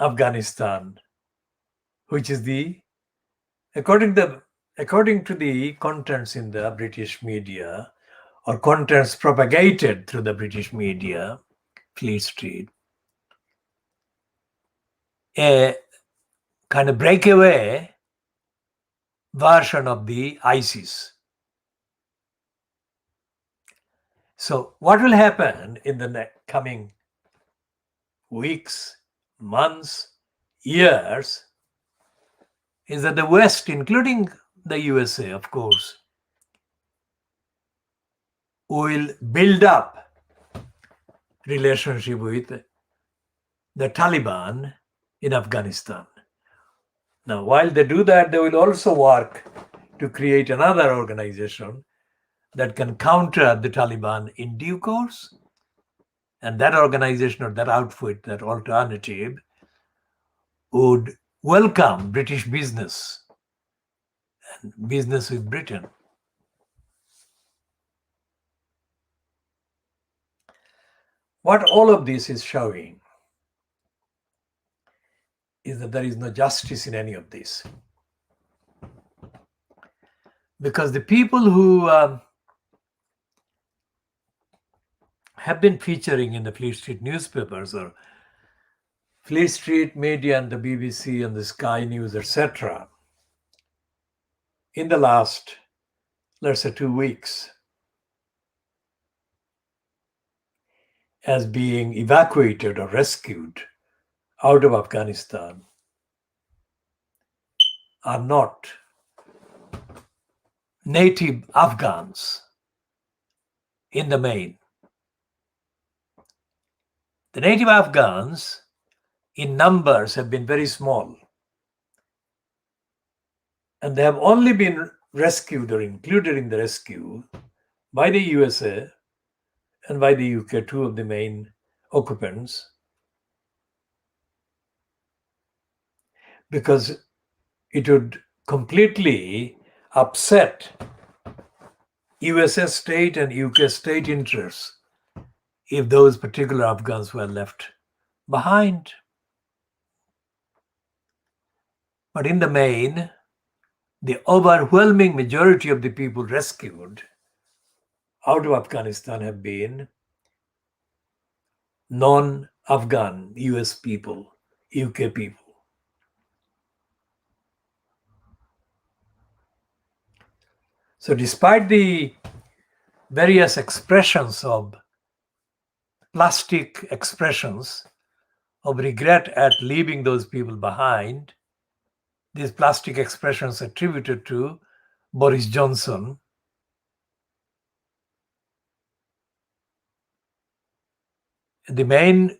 Afghanistan, which is the, according to the contents in the British media, or contents propagated through the British media, Fleet Street, a kind of breakaway version of the ISIS. So what will happen in the coming weeks, months, years is that the West, including the USA, of course, will build up relationship with the Taliban in Afghanistan. Now, while they do that, they will also work to create another organization that can counter the Taliban in due course. And that organization or that outfit, that alternative, would welcome British business and business with Britain. What all of this is showing is that there is no justice in any of this. Because the people who have been featuring in the Fleet Street newspapers or Fleet Street media and the BBC and the Sky News, etc., in the last, let's say, 2 weeks, as being evacuated or rescued out of Afghanistan are not native Afghans in the main. The native Afghans in numbers have been very small, and they have only been rescued or included in the rescue by the USA and by the UK, two of the main occupants, because it would completely upset USA state and UK state interests if those particular Afghans were left behind. But in the main, the overwhelming majority of the people rescued out of Afghanistan have been non-Afghan US people, UK people. So despite the various expressions of plastic expressions of regret at leaving those people behind, these plastic expressions attributed to Boris Johnson, the main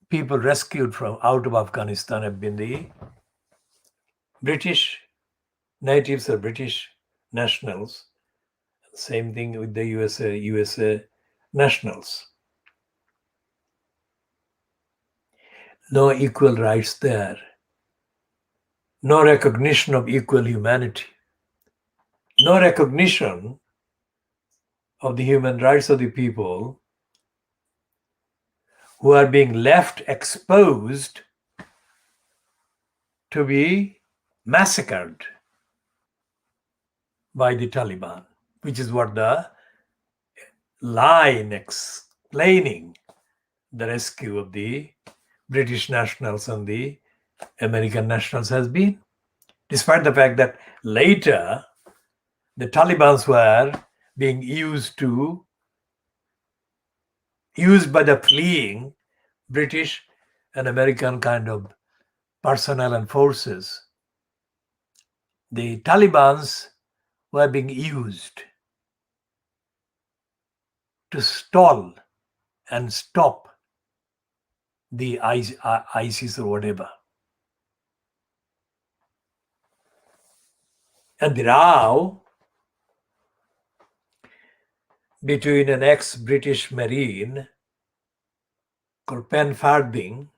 people rescued from out of Afghanistan have been the British natives or British nationals. Same thing with the USA nationals. No equal rights there. No recognition of equal humanity. No recognition of the human rights of the people who are being left exposed to be massacred by the Taliban, which is what the line explaining the rescue of the British nationals and the American nationals has been. Despite the fact that later the Talibans were being used by the fleeing British and American kind of personnel and forces. The Talibans were being used to stall and stop the ISIS or whatever. And the row between an ex-British Marine called Pen Farthing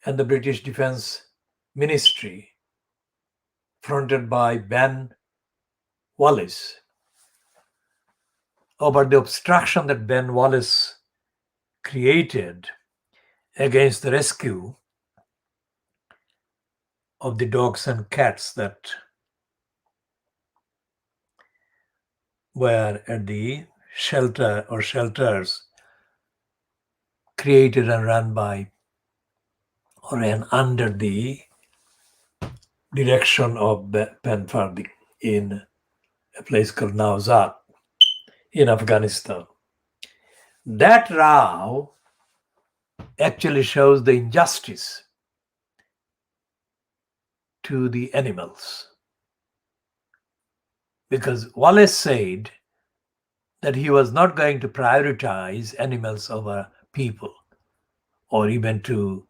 and the British Defence Ministry, fronted by Ben Wallace, over the obstruction that Ben Wallace created against the rescue of the dogs and cats that were at the shelter or shelters created and run by or ran under the direction of Ben Farthing in a place called Nawzat in Afghanistan. That row actually shows the injustice to the animals. Because Wallace said that he was not going to prioritize animals over people, or even to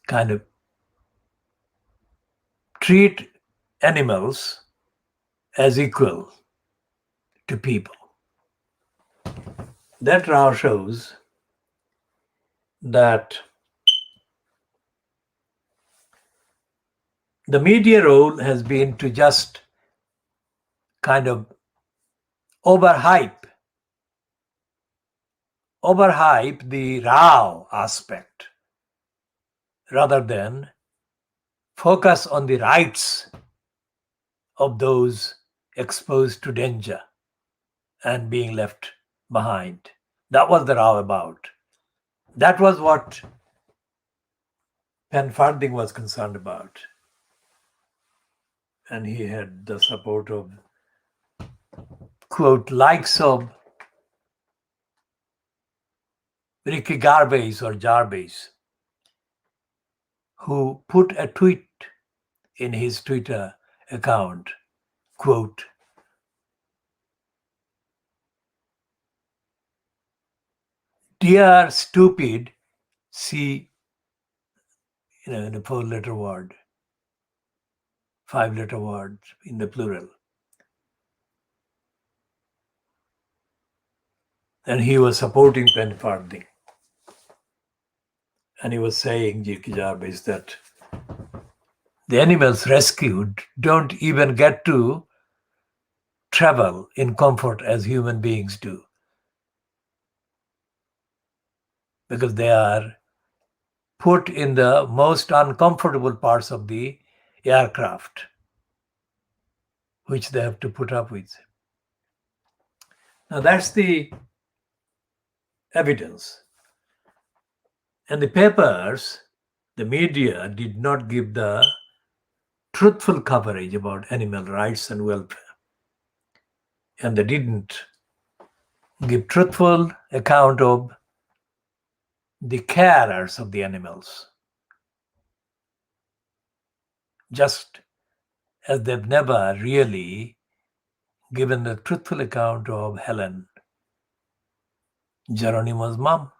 kind of treat animals as equal to people. That now shows that the media role has been to just kind of overhype the raw aspect rather than focus on the rights of those exposed to danger and being left behind. That was the row about. That was what Penfarthing was concerned about. And he had the support of, quote, likes of Ricky Gervais or Jarvis, who put a tweet in his Twitter account, quote, "Dear stupid," see, in a 4-letter word, 5-letter word in the plural. And he was supporting Penfarthing. And he was saying, J.K. Jarvis, that the animals rescued don't even get to travel in comfort as human beings do, because they are put in the most uncomfortable parts of the aircraft, which they have to put up with. Now that's the evidence. And the papers, the media, did not give the truthful coverage about animal rights and welfare. And they didn't give truthful account of the carers of the animals, just as they've never really given the truthful account of Helen, Geronimo's mom.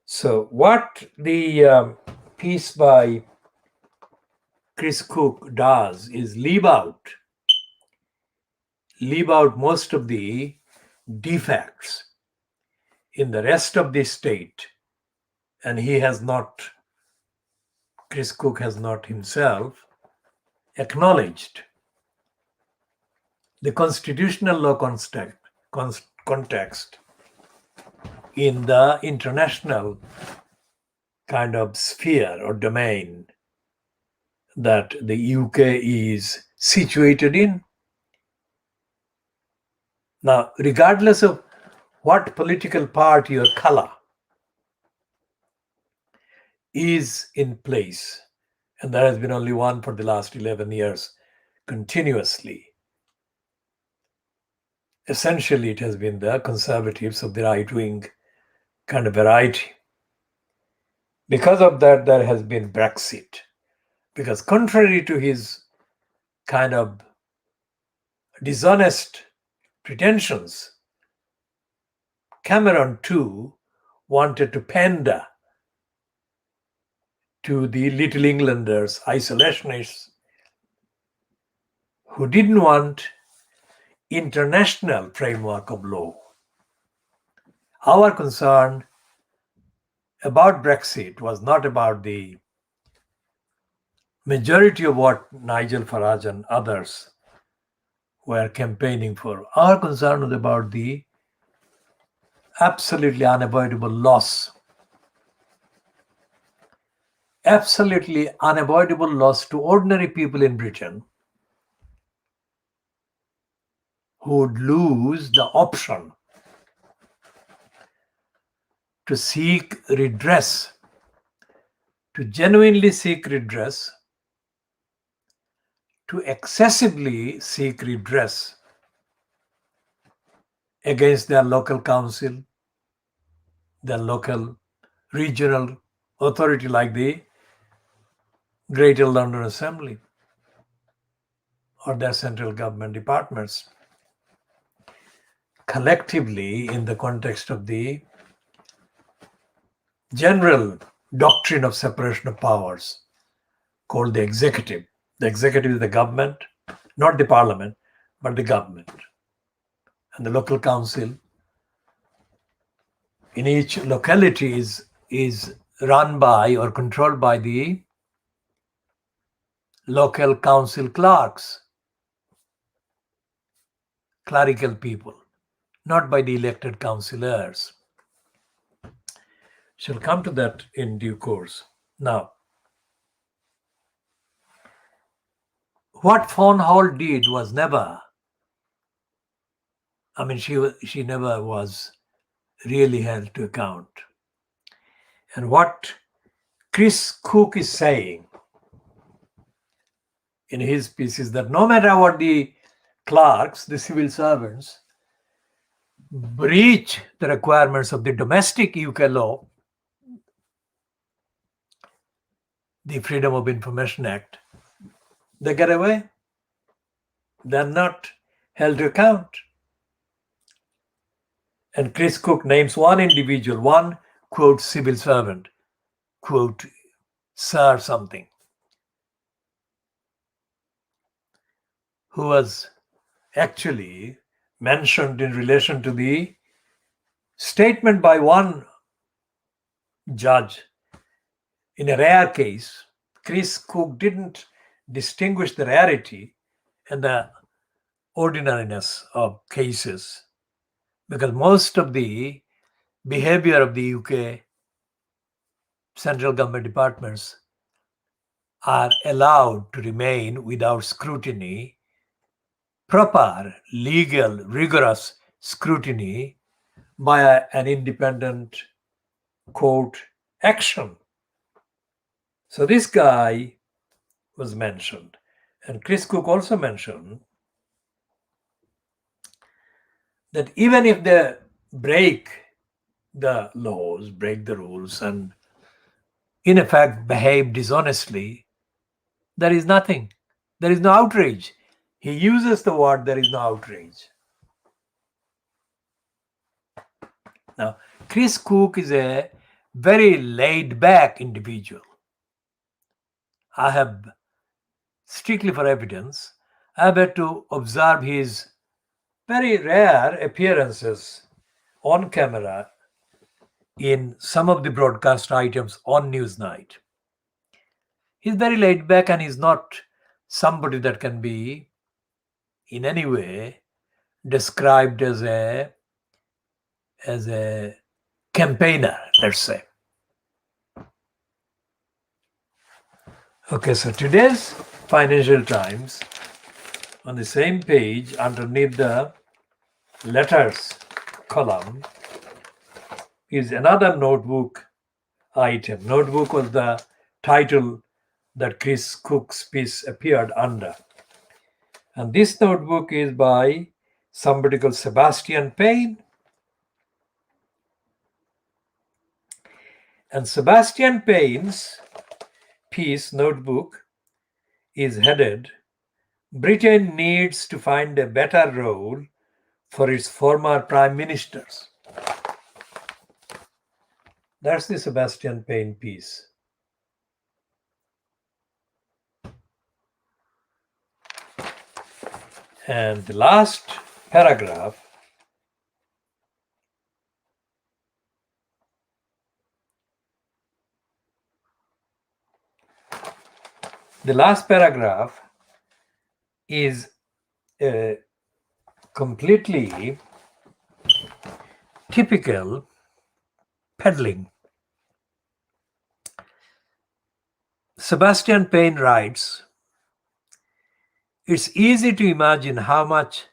So what the piece by Chris Cook does is leave out most of the defects in the rest of the state, and Chris Cook has not himself acknowledged the constitutional law context in the international kind of sphere or domain that the UK is situated in. Now, regardless of what political party or color is in place, and there has been only one for the last 11 years continuously, essentially it has been the conservatives of the right-wing kind of variety. Because of that, there has been Brexit. Because contrary to his kind of dishonest pretensions, Cameron too wanted to pander to the Little Englanders, isolationists, who didn't want international framework of law. Our concern about Brexit was not about the majority of what Nigel Farage and others were campaigning for. Our concern was about the absolutely unavoidable loss to ordinary people in Britain, who would lose the option to seek redress, to genuinely seek redress, to excessively seek redress against their local council, their local regional authority like the Greater London Assembly or their central government departments collectively in the context of the general doctrine of separation of powers called the executive. The executive is the government, not the parliament, but the government. And the local council in each locality is run by or controlled by the local council clerks, clerical people, not by the elected councillors. Shall come to that in due course. Now, what Fawn Hall did was never, she never was really held to account. And what Chris Cook is saying in his piece is that no matter what the clerks, the civil servants, breach the requirements of the domestic UK law, the Freedom of Information Act, they get away. They're not held to account. And Chris Cook names one individual, one, quote, civil servant, quote, sir something, who was actually mentioned in relation to the statement by one judge. In a rare case, Chris Cook didn't distinguish the rarity and the ordinariness of cases, because most of the behavior of the UK central government departments are allowed to remain without scrutiny, proper, legal, rigorous scrutiny by an independent court action. So this guy was mentioned. And Chris Cook also mentioned that even if they break the laws, break the rules, and in effect behave dishonestly, there is nothing. There is no outrage. He uses the word there is no outrage. Now, Chris Cook is a very laid-back individual. I have, strictly for evidence, I have had to observe his very rare appearances on camera in some of the broadcast items on Newsnight. He's very laid back and he's not somebody that can be in any way described as a campaigner, let's say. Okay, so today's Financial Times, on the same page underneath the letters column, is another notebook item. Notebook was the title that Chris Cook's piece appeared under. And this notebook is by somebody called Sebastian Payne. And Sebastian Payne's piece, notebook, is headed, Britain needs to find a better role for its former prime ministers. That's the Sebastian Payne piece. And the last paragraph is completely typical peddling. Sebastian Payne writes, it's easy to imagine how much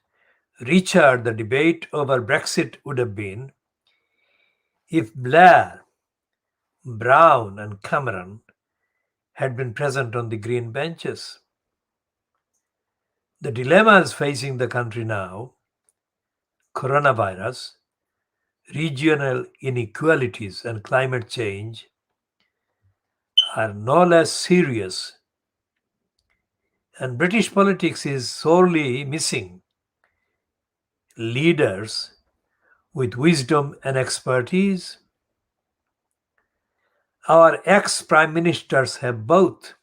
richer the debate over Brexit would have been if Blair, Brown, and Cameron had been present on the green benches. The dilemmas facing the country now, coronavirus, regional inequalities, and climate change, are no less serious And British politics is sorely missing leaders with wisdom and expertise. Our ex-prime ministers have both.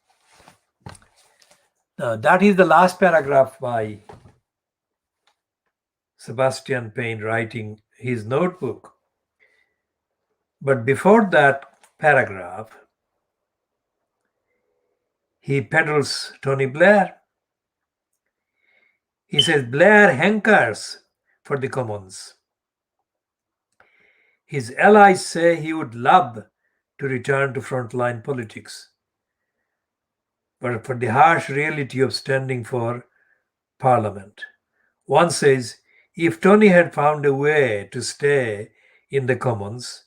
Now, that is the last paragraph by Sebastian Payne writing his notebook. But before that paragraph, he peddles Tony Blair. He says Blair hankers for the Commons. His allies say he would love to return to frontline politics, but for the harsh reality of standing for Parliament. One says, if Tony had found a way to stay in the Commons,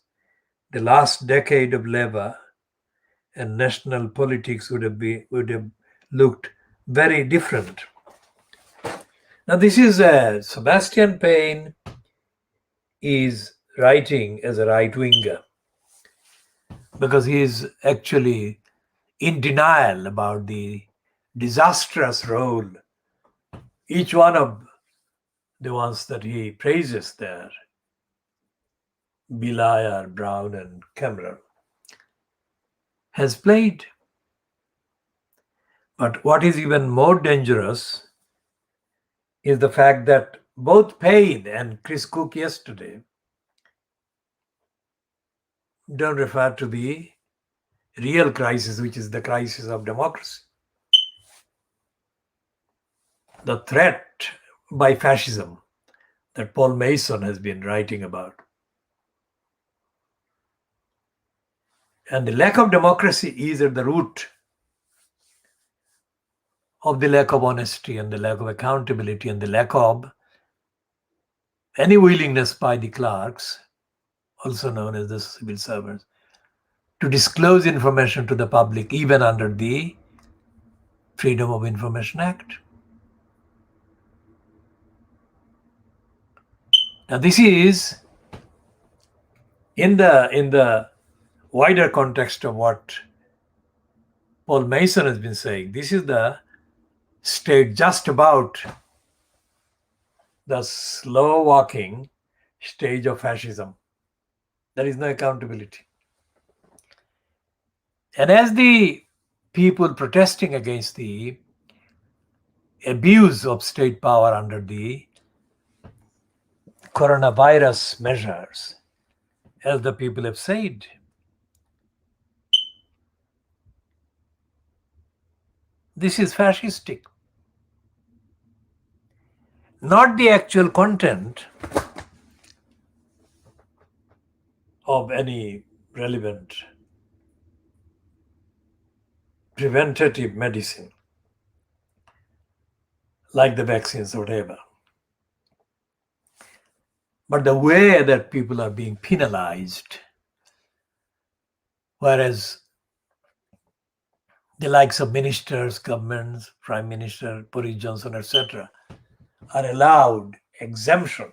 the last decade of Labour and national politics would have looked very different. Now, this is Sebastian Payne is writing as a right winger because he is actually in denial about the disastrous role each one of the ones that he praises there, Blair, Brown, and Cameron, has played. But what is even more dangerous is the fact that both Payne and Chris Cook yesterday don't refer to the real crisis, which is the crisis of democracy. The threat by fascism that Paul Mason has been writing about. And the lack of democracy is at the root of the lack of honesty and the lack of accountability and the lack of any willingness by the clerks, also known as the civil servants, to disclose information to the public even under the Freedom of Information Act. Now this is in the wider context of what Paul Mason has been saying. This is the state just about the slow walking stage of fascism. There is no accountability. And as the people protesting against the abuse of state power under the coronavirus measures, as the people have said, this is fascistic. Not the actual content of any relevant preventative medicine, like the vaccines or whatever, but the way that people are being penalized, whereas the likes of ministers, governments, Prime Minister Boris Johnson, etc., are allowed exemption,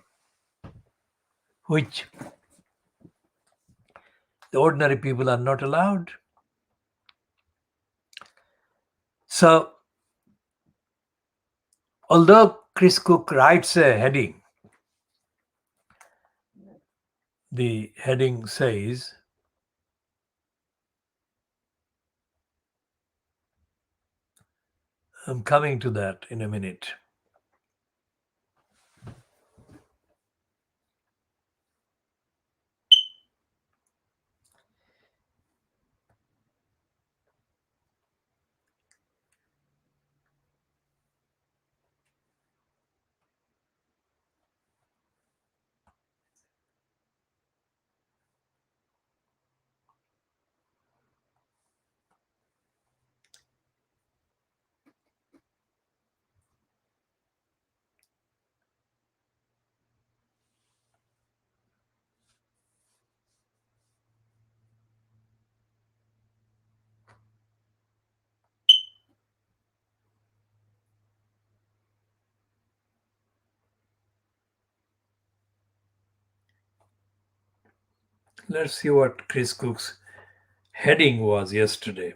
which the ordinary people are not allowed. So, although Chris Cook writes a heading, the heading says, I'm coming to that in a minute. Let's see what Chris Cook's heading was yesterday.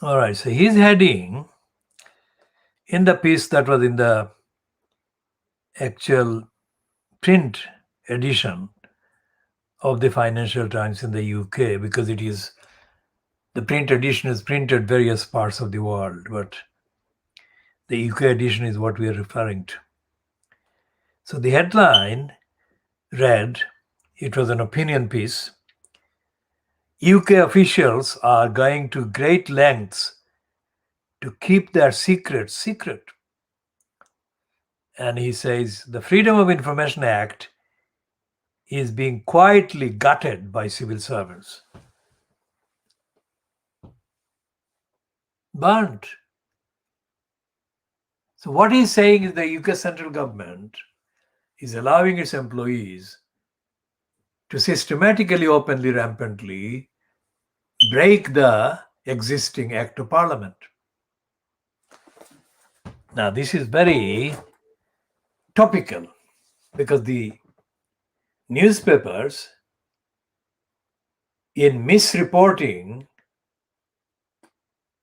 All right, so he's heading in the piece that was in the actual print edition of the Financial Times in the UK, because it is the print edition is printed various parts of the world, but the UK edition is what we are referring to. So the headline read, it was an opinion piece, UK officials are going to great lengths to keep their secrets secret. And he says the Freedom of Information Act is being quietly gutted by civil servants. Burnt. So what he's saying is the UK central government is allowing its employees to systematically, openly, rampantly break the existing Act of Parliament. Now, this is very topical because the newspapers, in misreporting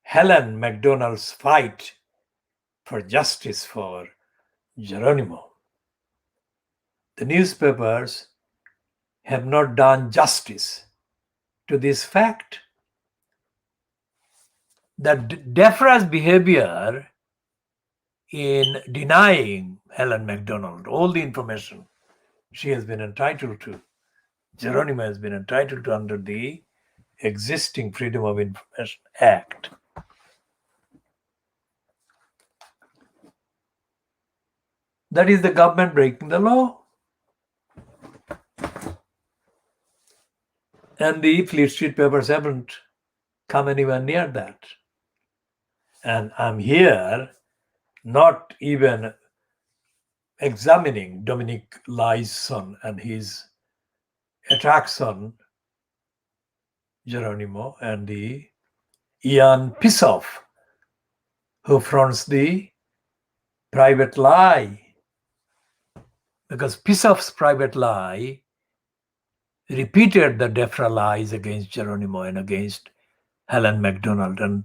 Helen MacDonald's fight for justice for Geronimo, the newspapers have not done justice to this fact that DEFRA's behavior in denying Helen MacDonald all the information she has been entitled to, Geronimo has been entitled to under the existing Freedom of Information Act. That is the government breaking the law. And the Fleet Street papers haven't come anywhere near that. And I'm here not even examining Dominic Lyson and his attacks on Geronimo and the Ian Pissoff, who fronts the private lie. Because Pissoff's private lie repeated the DEFRA lies against Geronimo and against Helen MacDonald and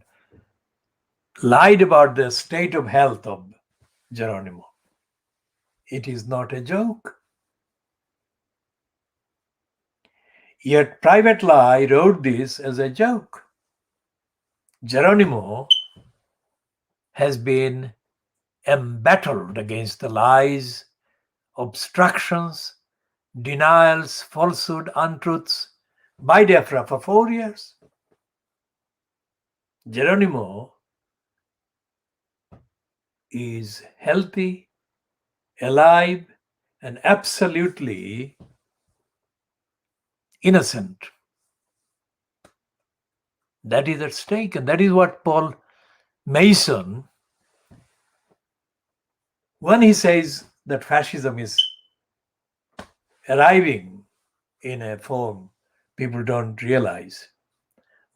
lied about the state of health of Geronimo. It is not a joke. Yet Private Lie wrote this as a joke. Geronimo has been embattled against the lies, obstructions, denials, falsehood, untruths by DEFRA for 4 years. Geronimo is healthy, alive, and absolutely innocent. That is at stake, and that is what Paul Mason, when he says that fascism is arriving in a form people don't realize,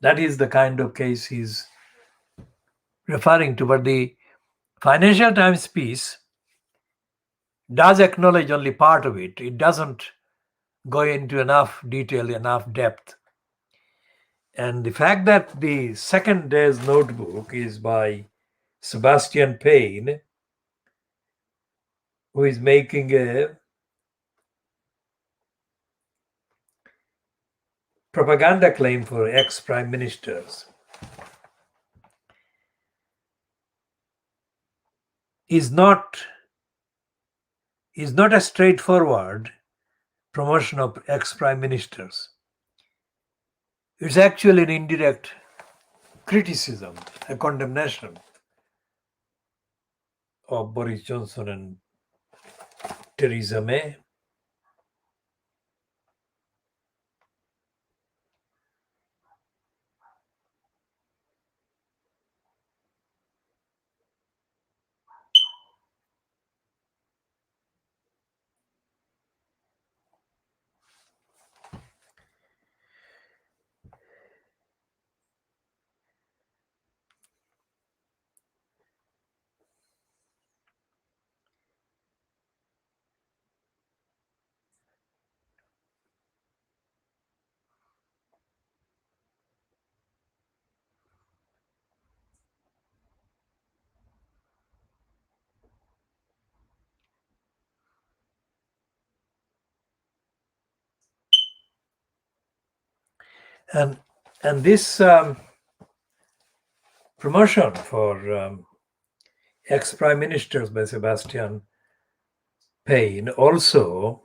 that is the kind of case he's referring to. But the Financial Times piece does acknowledge only part of it. It doesn't go into enough detail, enough depth. And the fact that the second day's notebook is by Sebastian Payne, who is making a propaganda claim for ex-prime ministers, is not a straightforward promotion of ex-prime ministers. It's actually an indirect criticism, a condemnation of Boris Johnson and Theresa May. And this promotion for ex-prime ministers by Sebastian Payne also,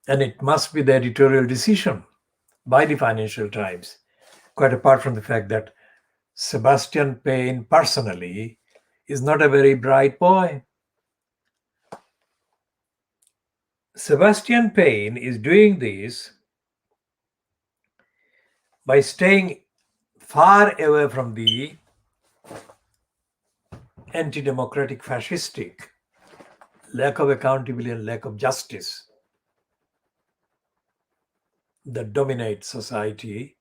and it must be the editorial decision by the Financial Times, quite apart from the fact that Sebastian Payne personally is not a very bright boy. Sebastian Payne is doing this by staying far away from the anti-democratic, fascistic, lack of accountability and lack of justice that dominate society,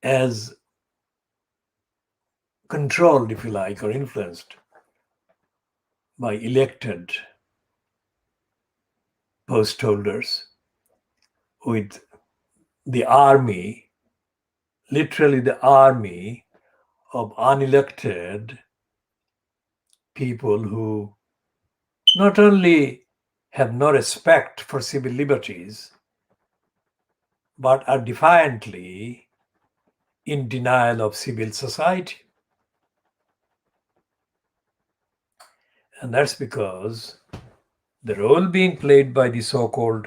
as controlled, if you like, or influenced by elected post holders, with the army, literally the army of unelected people who not only have no respect for civil liberties, but are defiantly in denial of civil society. And that's because the role being played by the so-called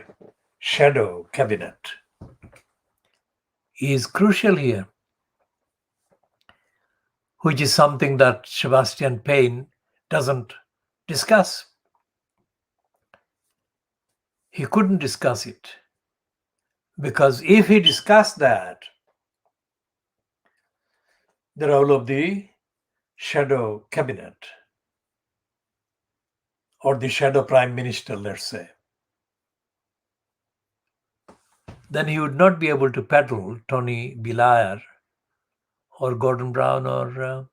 shadow cabinet is crucial here, which is something that Sebastian Payne doesn't discuss. He couldn't discuss it, because if he discussed that, the role of the shadow cabinet or the shadow prime minister, let's say, then he would not be able to peddle Tony Blair or Gordon Brown or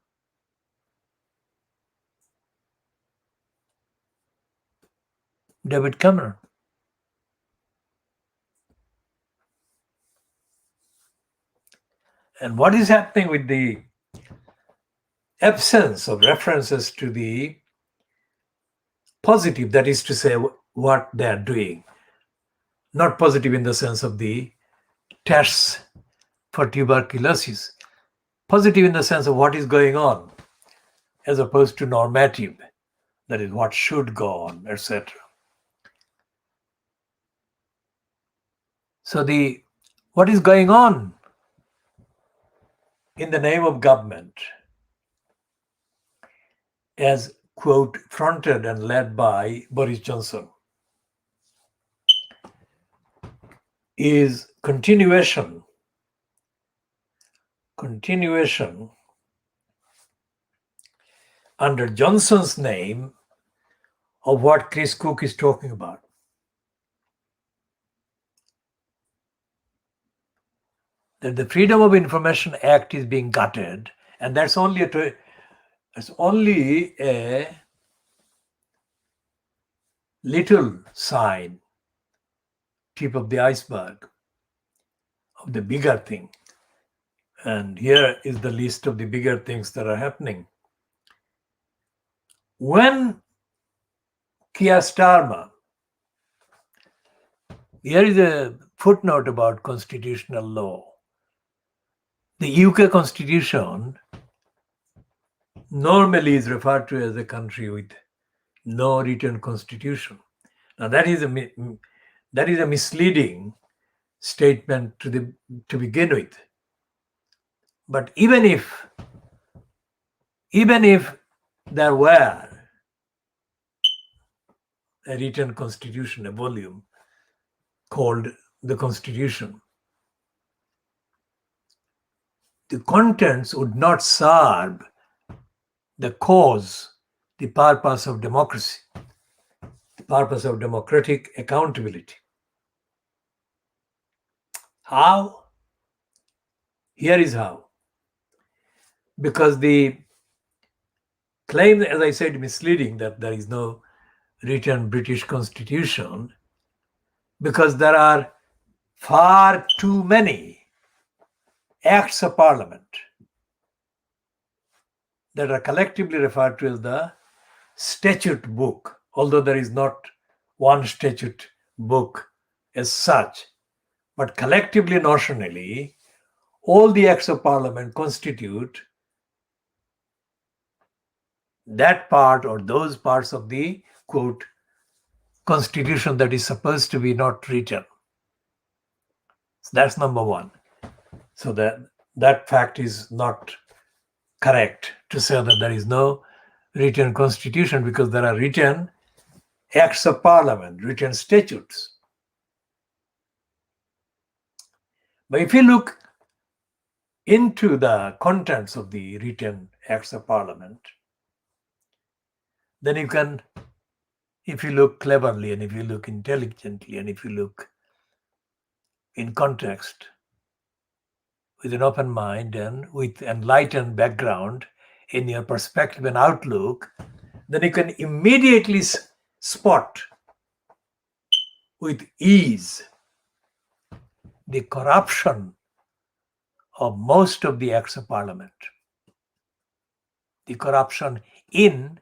David Cameron. And what is happening with the absence of references to the positive, that is to say, what they are doing? Not positive in the sense of the tests for tuberculosis, positive in the sense of what is going on, as opposed to normative, that is what should go on, etc. So what is going on in the name of government, as, quote, fronted and led by Boris Johnson, is continuation under Johnson's name of what Chris Cook is talking about. That the Freedom of Information Act is being gutted, and that's only a little sign, tip of the iceberg of the bigger thing. And here is the list of the bigger things that are happening. When Keir Starmer, here is a footnote about constitutional law. The UK constitution normally is referred to as a country with no written constitution. Now that is a misleading statement to begin with. But even if there were a written constitution, a volume called the Constitution, the contents would not serve the cause, the purpose of democracy, the purpose of democratic accountability. How? Here is how. Because the claim, as I said, misleading, that there is no written British constitution, because there are far too many acts of parliament that are collectively referred to as the statute book, although there is not one statute book as such, but collectively, notionally, all the acts of parliament constitute that part or those parts of the, quote, constitution that is supposed to be not written. So that's number one. So that fact is not correct to say that there is no written constitution, because there are written acts of parliament, written statutes. But if you look into the contents of the written acts of parliament, then you can, if you look cleverly and if you look intelligently and if you look in context, with an open mind and with enlightened background in your perspective and outlook, then you can immediately spot with ease the corruption of most of the acts of parliament, the corruption in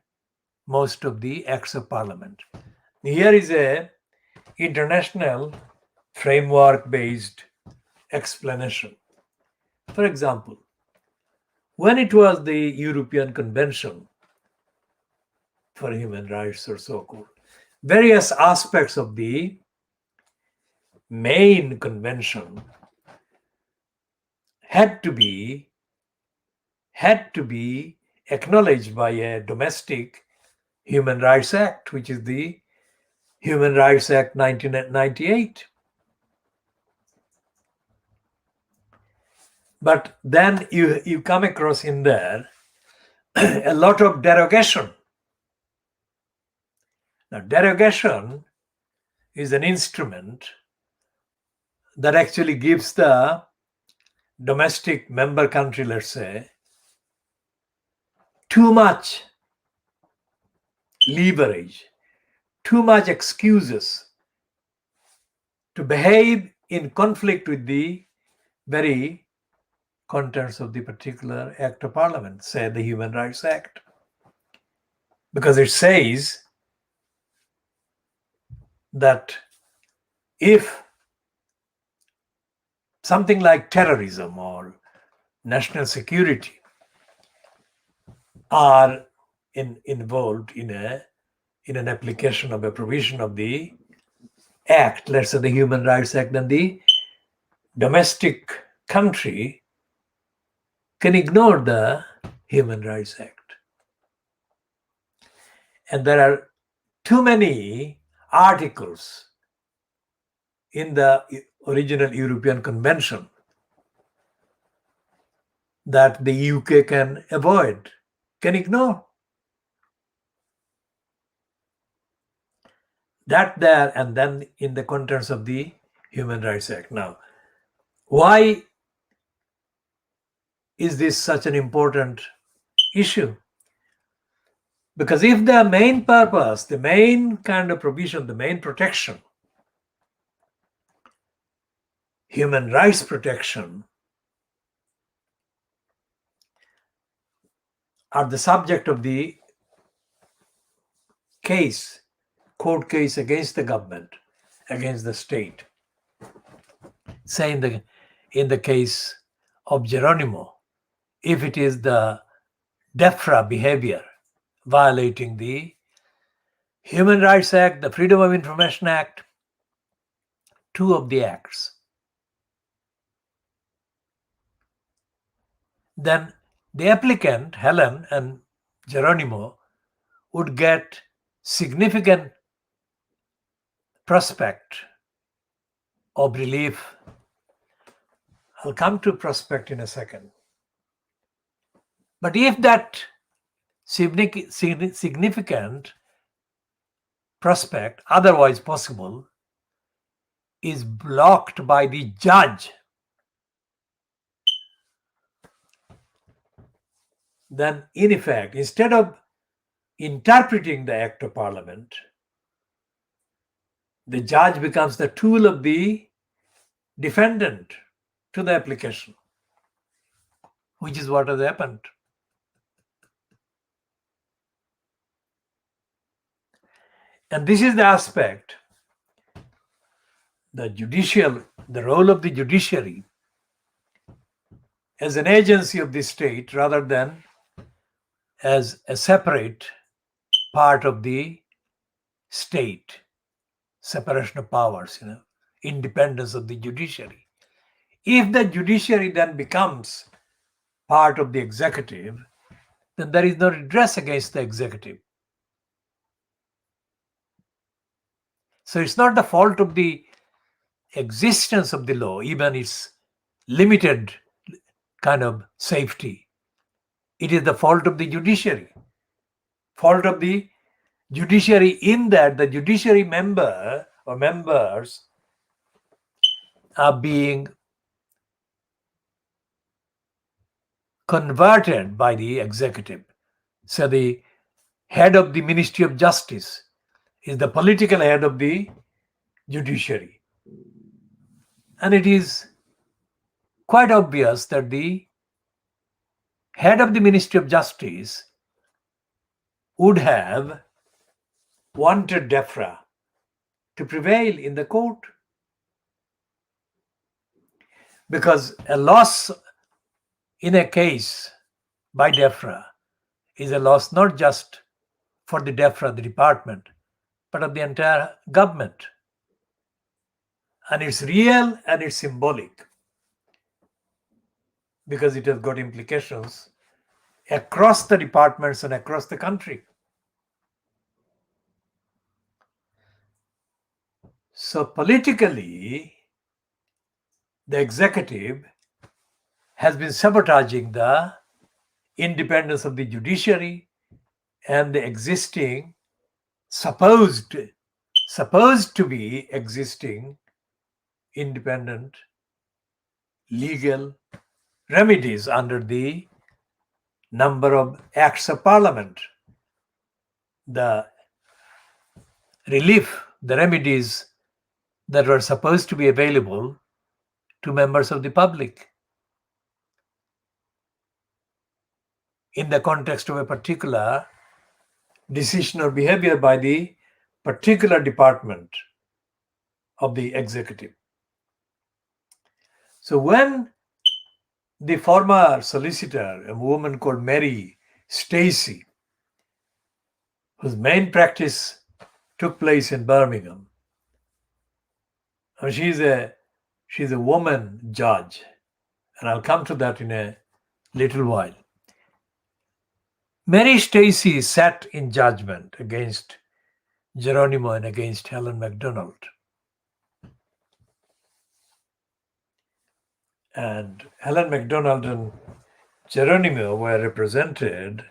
most of the acts of parliament. Here is a international framework-based explanation. For example, when it was the European Convention for Human Rights, or so-called, various aspects of the main convention had to be acknowledged by a domestic Human Rights Act, which is the Human Rights Act 1998. But then you come across in there a lot of derogation. Now, derogation is an instrument that actually gives the domestic member country, let's say, too much leverage, too much excuses to behave in conflict with the very contents of the particular act of parliament, say the Human Rights Act. Because it says that if something like terrorism or national security are involved in an application of a provision of the act, let's say the Human Rights Act, then the domestic country can ignore the Human Rights Act. And there are too many articles in the original European Convention that the UK can avoid, can ignore. That there, and then in the contents of the Human Rights Act. Now, why is this such an important issue? Because if the main purpose, the main kind of provision, the main protection, human rights protection, are the subject of the case, court case against the government, against the state. Say in the case of Geronimo, if it is the DEFRA behavior violating the Human Rights Act, the Freedom of Information Act, two of the acts, then the applicant, Helen and Geronimo, would get significant prospect of relief. I'll come to prospect in a second. But if that significant prospect, otherwise possible, is blocked by the judge, then in effect, instead of interpreting the Act of Parliament, the judge becomes the tool of the defendant to the application, which is what has happened. And this is the aspect, the judicial the role of the judiciary as an agency of the state rather than as a separate part of the state, separation of powers, independence of the judiciary. If the judiciary then becomes part of the executive, then there is no redress against the executive. So it's not the fault of the existence of the law, even its limited kind of safety. It is the fault of the judiciary. Fault of the judiciary in that the judiciary member or members are being converted by the executive. So the head of the Ministry of Justice is the political head of the judiciary. And it is quite obvious that the head of the Ministry of Justice would have wanted DEFRA to prevail in the court, because a loss in a case by DEFRA is a loss not just for the DEFRA, the department, but of the entire government. And it's real and it's symbolic, because it has got implications across the departments and across the country. So politically, the executive has been sabotaging the independence of the judiciary and the existing, supposed to be existing independent legal remedies under the number of acts of parliament. The relief, the remedies that were supposed to be available to members of the public in the context of a particular decision or behavior by the particular department of the executive. So when the former solicitor, a woman called Mary Stacy, whose main practice took place in Birmingham, and she's a woman judge, and I'll come to that in a little while. Mary Stacy sat in judgment against Geronimo and against Helen MacDonald. And Helen MacDonald and Geronimo were represented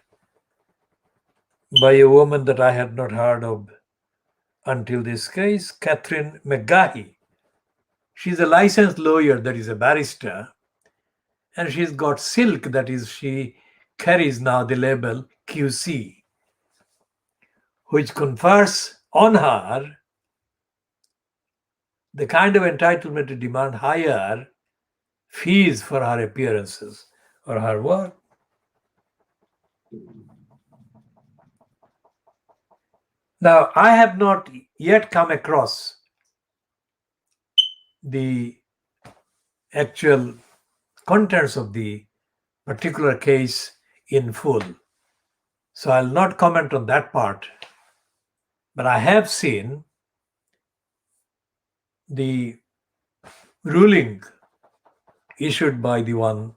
by a woman that I had not heard of until this case, Catherine McGahey. She's a licensed lawyer, that is a barrister, and she's got silk, that is, she carries now the label QC, which confers on her the kind of entitlement to demand higher fees for her appearances or her work. Now, I have not yet come across the actual contents of the particular case in full, so I'll not comment on that part, but I have seen the ruling issued by the one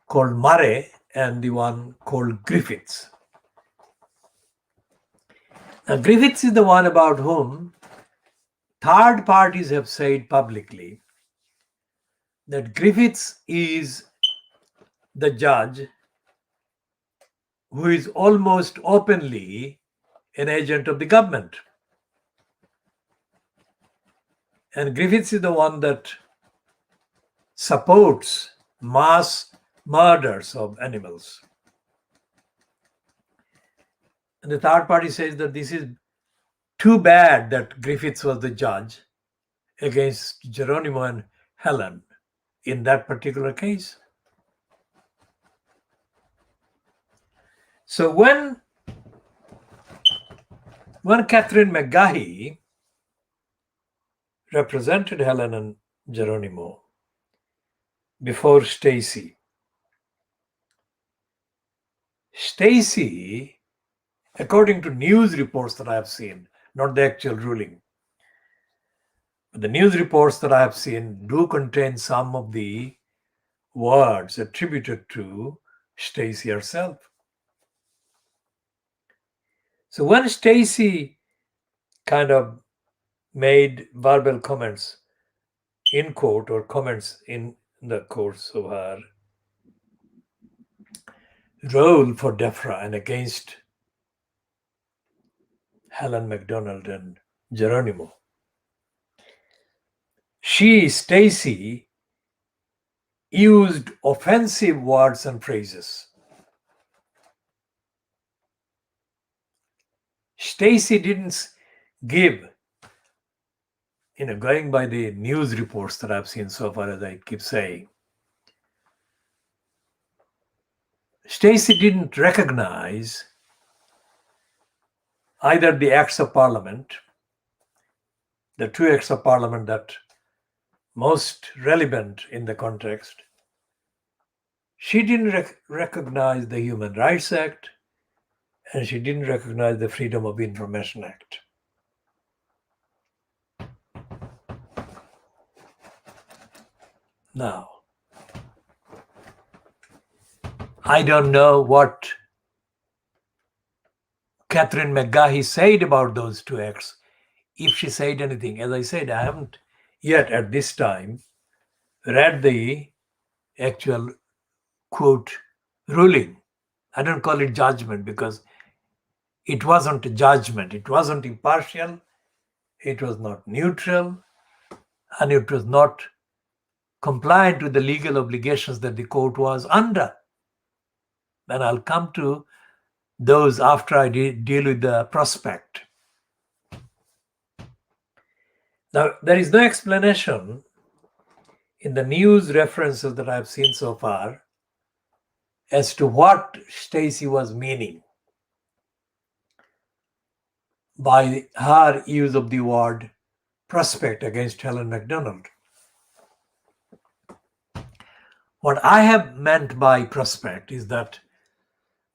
called Murray and the one called Griffiths. Now, Griffiths is the one about whom third parties have said publicly that Griffiths is the judge who is almost openly an agent of the government. And Griffiths is the one that supports mass murders of animals. And the third party says that this is too bad that Griffiths was the judge against Geronimo and Helen in that particular case. So when Catherine McGahey represented Helen and Geronimo before Stacy. Stacy, according to news reports that I have seen, not the actual ruling, but the news reports that I have seen do contain some of the words attributed to Stacy herself. So when Stacy kind of made verbal comments in court or comments in the course of her role for DEFRA and against Helen MacDonald and Geronimo, Stacy, used offensive words and phrases. Stacy didn't give, going by the news reports that I've seen so far, as I keep saying, Stacy didn't recognize either the acts of parliament, the two acts of parliament that most relevant in the context. She didn't recognize the Human Rights Act, and she didn't recognize the Freedom of Information Act. Now, I don't know what Catherine McGahey said about those two acts, if she said anything. As I said, I haven't yet at this time read the actual quote ruling. I don't call it judgment because it wasn't a judgment. It wasn't impartial. It was not neutral. And it was not compliant with the legal obligations that the court was under. And I'll come to those after I deal with the prospect. Now, there is no explanation in the news references that I've seen so far as to what Stacy was meaning by her use of the word prospect against Helen MacDonald. What I have meant by prospect is that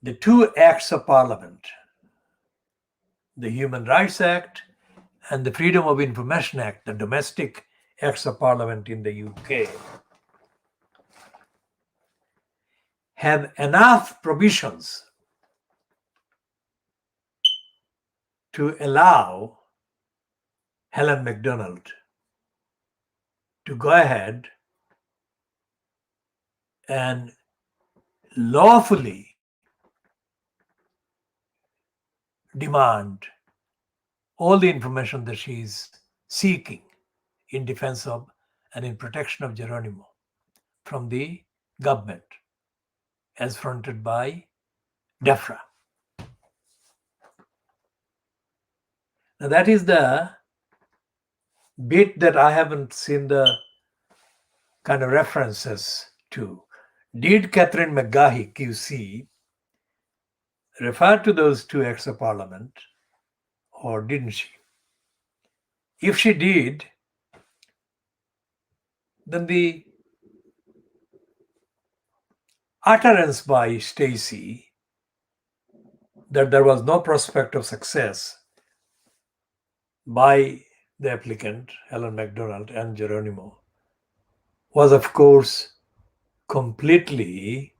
the two acts of parliament, the Human Rights Act and the Freedom of Information Act, the domestic acts of parliament in the UK, have enough provisions to allow Helen MacDonald to go ahead and lawfully demand all the information that she is seeking in defense of and in protection of Geronimo from the government as fronted by DEFRA. Now that is the bit that I haven't seen the kind of references to. Did Catherine McGahey, QC, refer to those two acts of parliament, or didn't she? If she did, then the utterance by Stacy that there was no prospect of success by the applicant, Helen MacDonald and Geronimo, was of course completely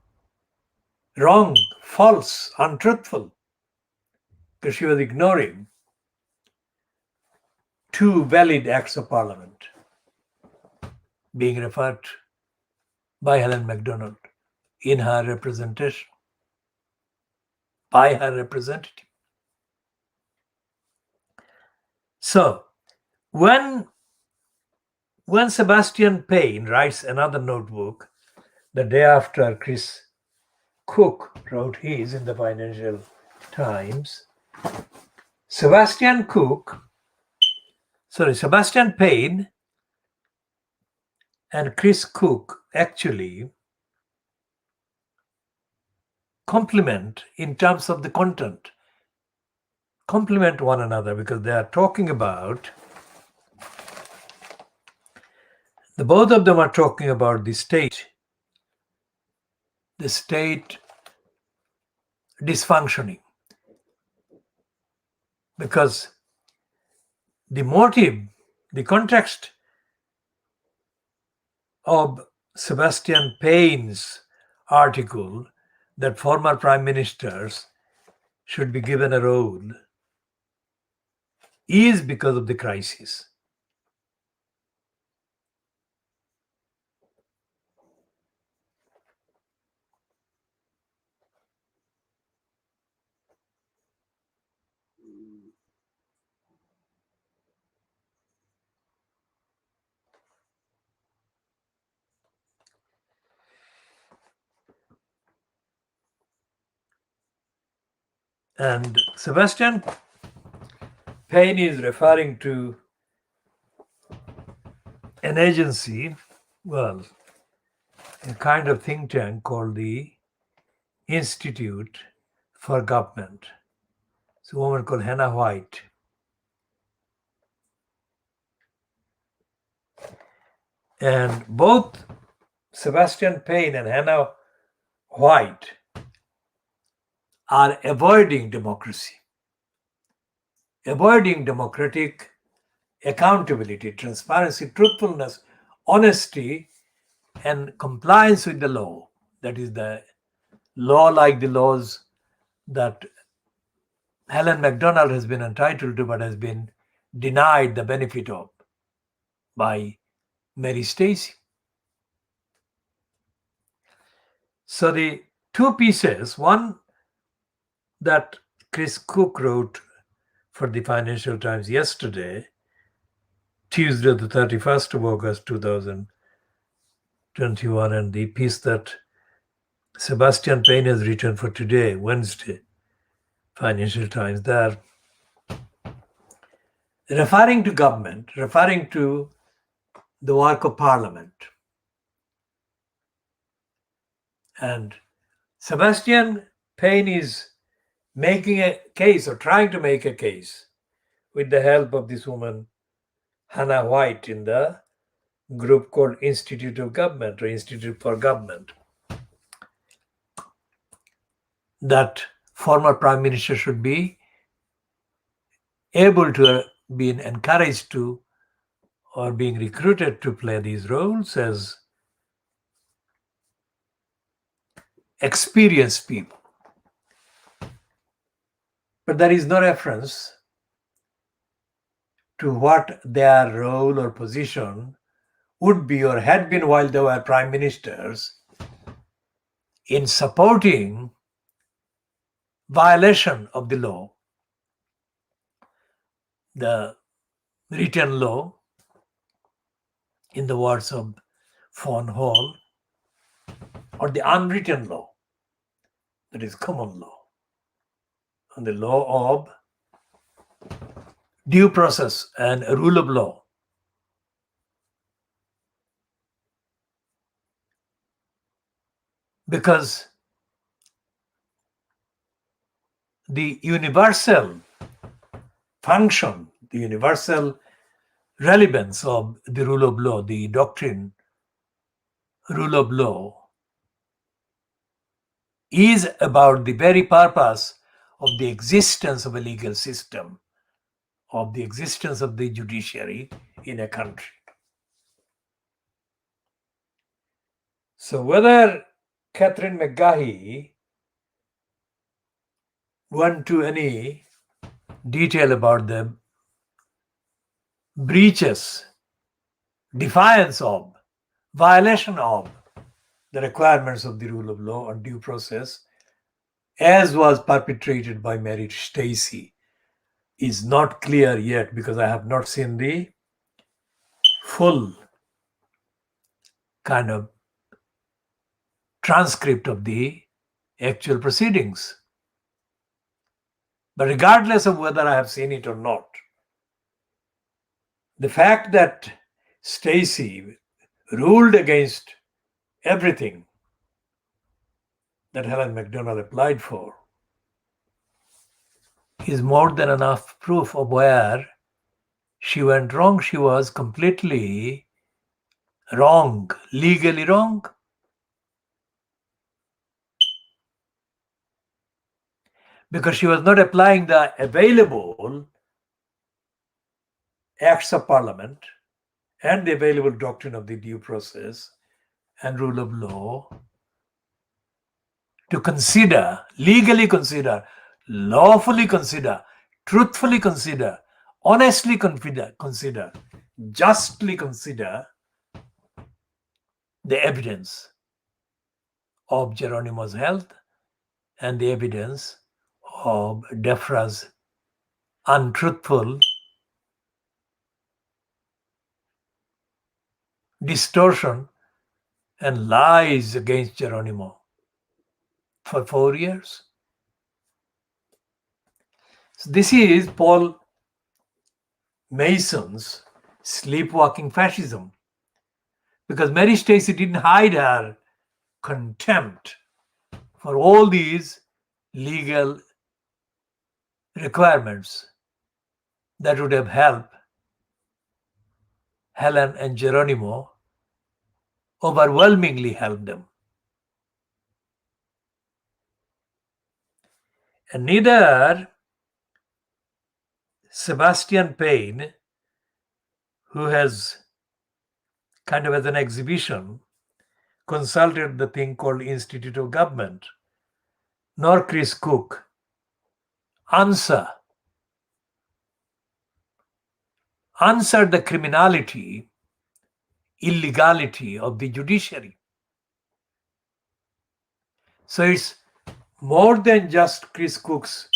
wrong, false, untruthful, because she was ignoring two valid acts of parliament being referred to by Helen MacDonald in her representation, by her representative. So, when Sebastian Payne writes another notebook the day after Chris Cook wrote his in the Financial Times, Sebastian Payne and Chris Cook actually complement in terms of the content, complement one another, because they are talking about The both of them are talking about the state dysfunctioning, because the motive, the context of Sebastian Payne's article that former prime ministers should be given a role is because of the crisis. And Sebastian Payne is referring to an agency, well, a kind of think tank called the Institute for Government. It's a woman called Hannah White. And both Sebastian Payne and Hannah White are avoiding democracy, avoiding democratic accountability, transparency, truthfulness, honesty, and compliance with the law. That is the law like the laws that Helen MacDonald has been entitled to but has been denied the benefit of by Mary Stacey. So the two pieces, one that Chris Cook wrote for the Financial Times yesterday, Tuesday the 31st of August 2021, and the piece that Sebastian Payne has written for today, Wednesday, Financial Times, there referring to government, referring to the work of Parliament. And Sebastian Payne is making a case, or trying to make a case, with the help of this woman, Hannah White, in the group called Institute of Government or Institute for Government, that former prime minister should be able to be encouraged to or being recruited to play these roles as experienced people. But there is no reference to what their role or position would be or had been while they were prime ministers in supporting violation of the law, the written law, in the words of Fawn Hall, or the unwritten law, that is common law, and the law of due process and rule of law. Because the universal function, the universal relevance of the rule of law, the doctrine, rule of law, is about the very purpose of the existence of a legal system, of the existence of the judiciary in a country. So whether Catherine McGahey went to any detail about the breaches, defiance of, violation of the requirements of the rule of law and due process, as was perpetrated by Mary Stacey, is not clear yet, because I have not seen the full kind of transcript of the actual proceedings. But regardless of whether I have seen it or not, the fact that Stacey ruled against everything that Helen MacDonald applied for is more than enough proof of where she went wrong. She was completely wrong, legally wrong? Because she was not applying the available acts of parliament and the available doctrine of the due process and rule of law to consider, legally consider, lawfully consider, truthfully consider, honestly consider, justly consider the evidence of Geronimo's health and the evidence of Defra's untruthful distortion and lies against Geronimo for 4 years. So this is Paul Mason's sleepwalking fascism, because Mary Stacey didn't hide her contempt for all these legal requirements that would have helped Helen and Geronimo, overwhelmingly helped them. And neither Sebastian Payne, who has kind of as an exhibition consulted the thing called Institute of Government, nor Chris Cook answered the criminality, illegality of the judiciary. So it's more than just Chris Cook's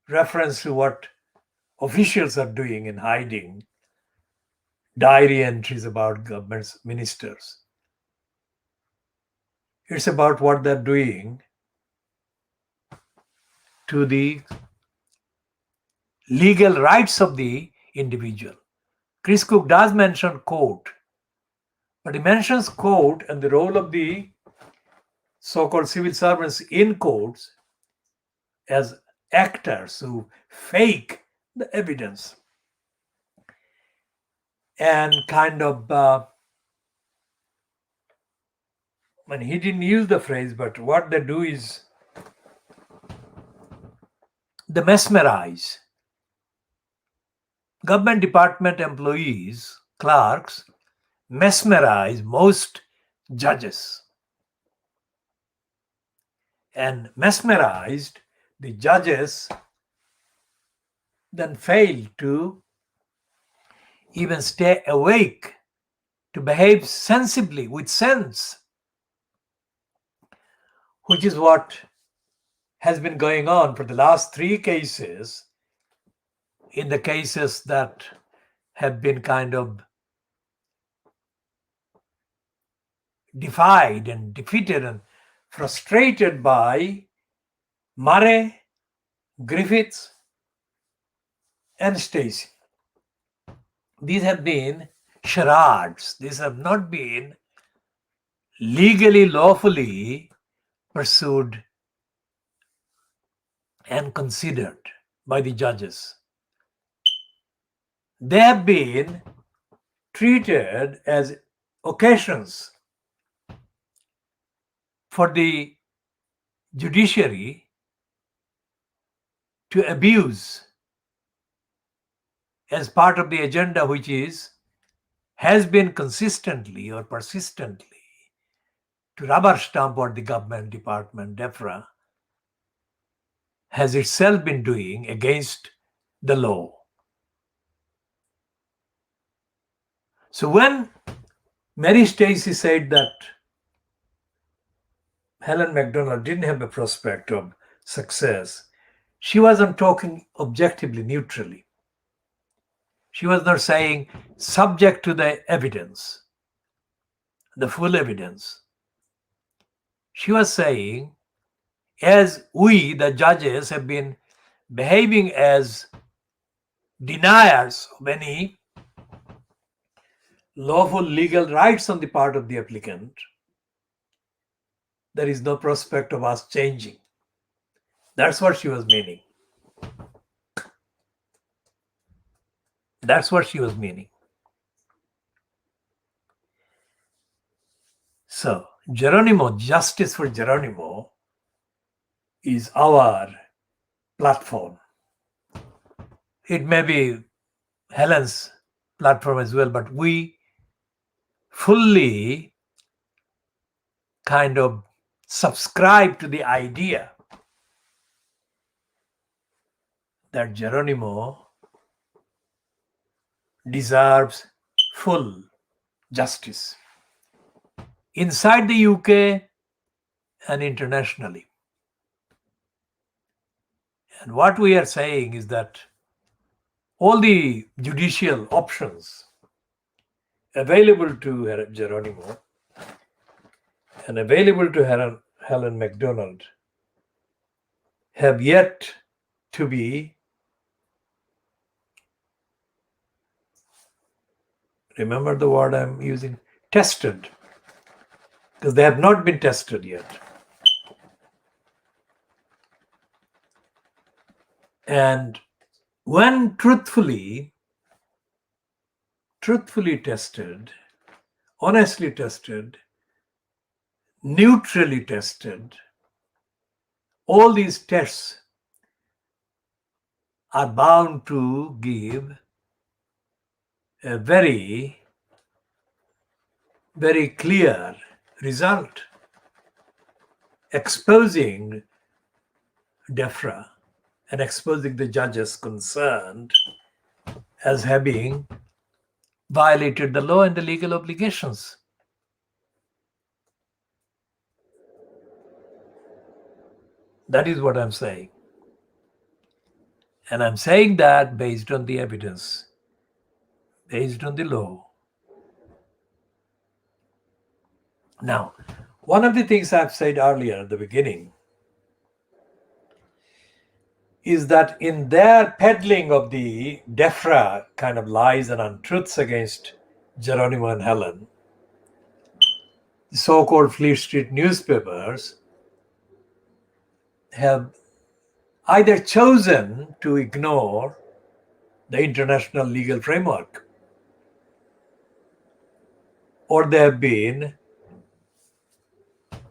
reference to what officials are doing in hiding diary entries about government ministers. It's about what they're doing to the legal rights of the individual. Chris Cook does mention court, but he mentions court and the role of the so-called civil servants in courts as actors who fake the evidence and kind of, and he didn't use the phrase, but what they do is they mesmerize. Government department employees, clerks, mesmerize most judges. And mesmerized, the judges then fail to even stay awake, to behave sensibly, with sense, which is what has been going on for the last 3 cases, in the cases that have been kind of defied and defeated and frustrated by Murray, Griffiths, and Stacey. These have been charades. These have not been legally, lawfully pursued and considered by the judges. They have been treated as occasions for the judiciary to abuse as part of the agenda, which has been consistently or persistently to rubber stamp what the government department, DEFRA, has itself been doing against the law. So when Mary Stacey said that Helen MacDonald didn't have a prospect of success, she wasn't talking objectively, neutrally. She was not saying subject to the evidence, the full evidence. She was saying, as we, the judges, have been behaving as deniers of any lawful legal rights on the part of the applicant, there is no prospect of us changing. That's what she was meaning. That's what she was meaning. So Geronimo, Justice for Geronimo, is our platform. It may be Helen's platform as well, but we fully kind of subscribe to the idea that Geronimo deserves full justice inside the UK and internationally. And what we are saying is that all the judicial options available to Geronimo and available to Helen MacDonald have yet to be, remember the word I'm using, tested, because they have not been tested yet. And when truthfully tested, honestly tested, neutrally tested, all these tests are bound to give a very, very clear result, exposing DEFRA and exposing the judges concerned as having violated the law and the legal obligations. That is what I'm saying. And I'm saying that based on the evidence, based on the law. Now, one of the things I've said earlier at the beginning is that in their peddling of the DEFRA kind of lies and untruths against Geronimo and Helen, the so-called Fleet Street newspapers have either chosen to ignore the international legal framework, or they have been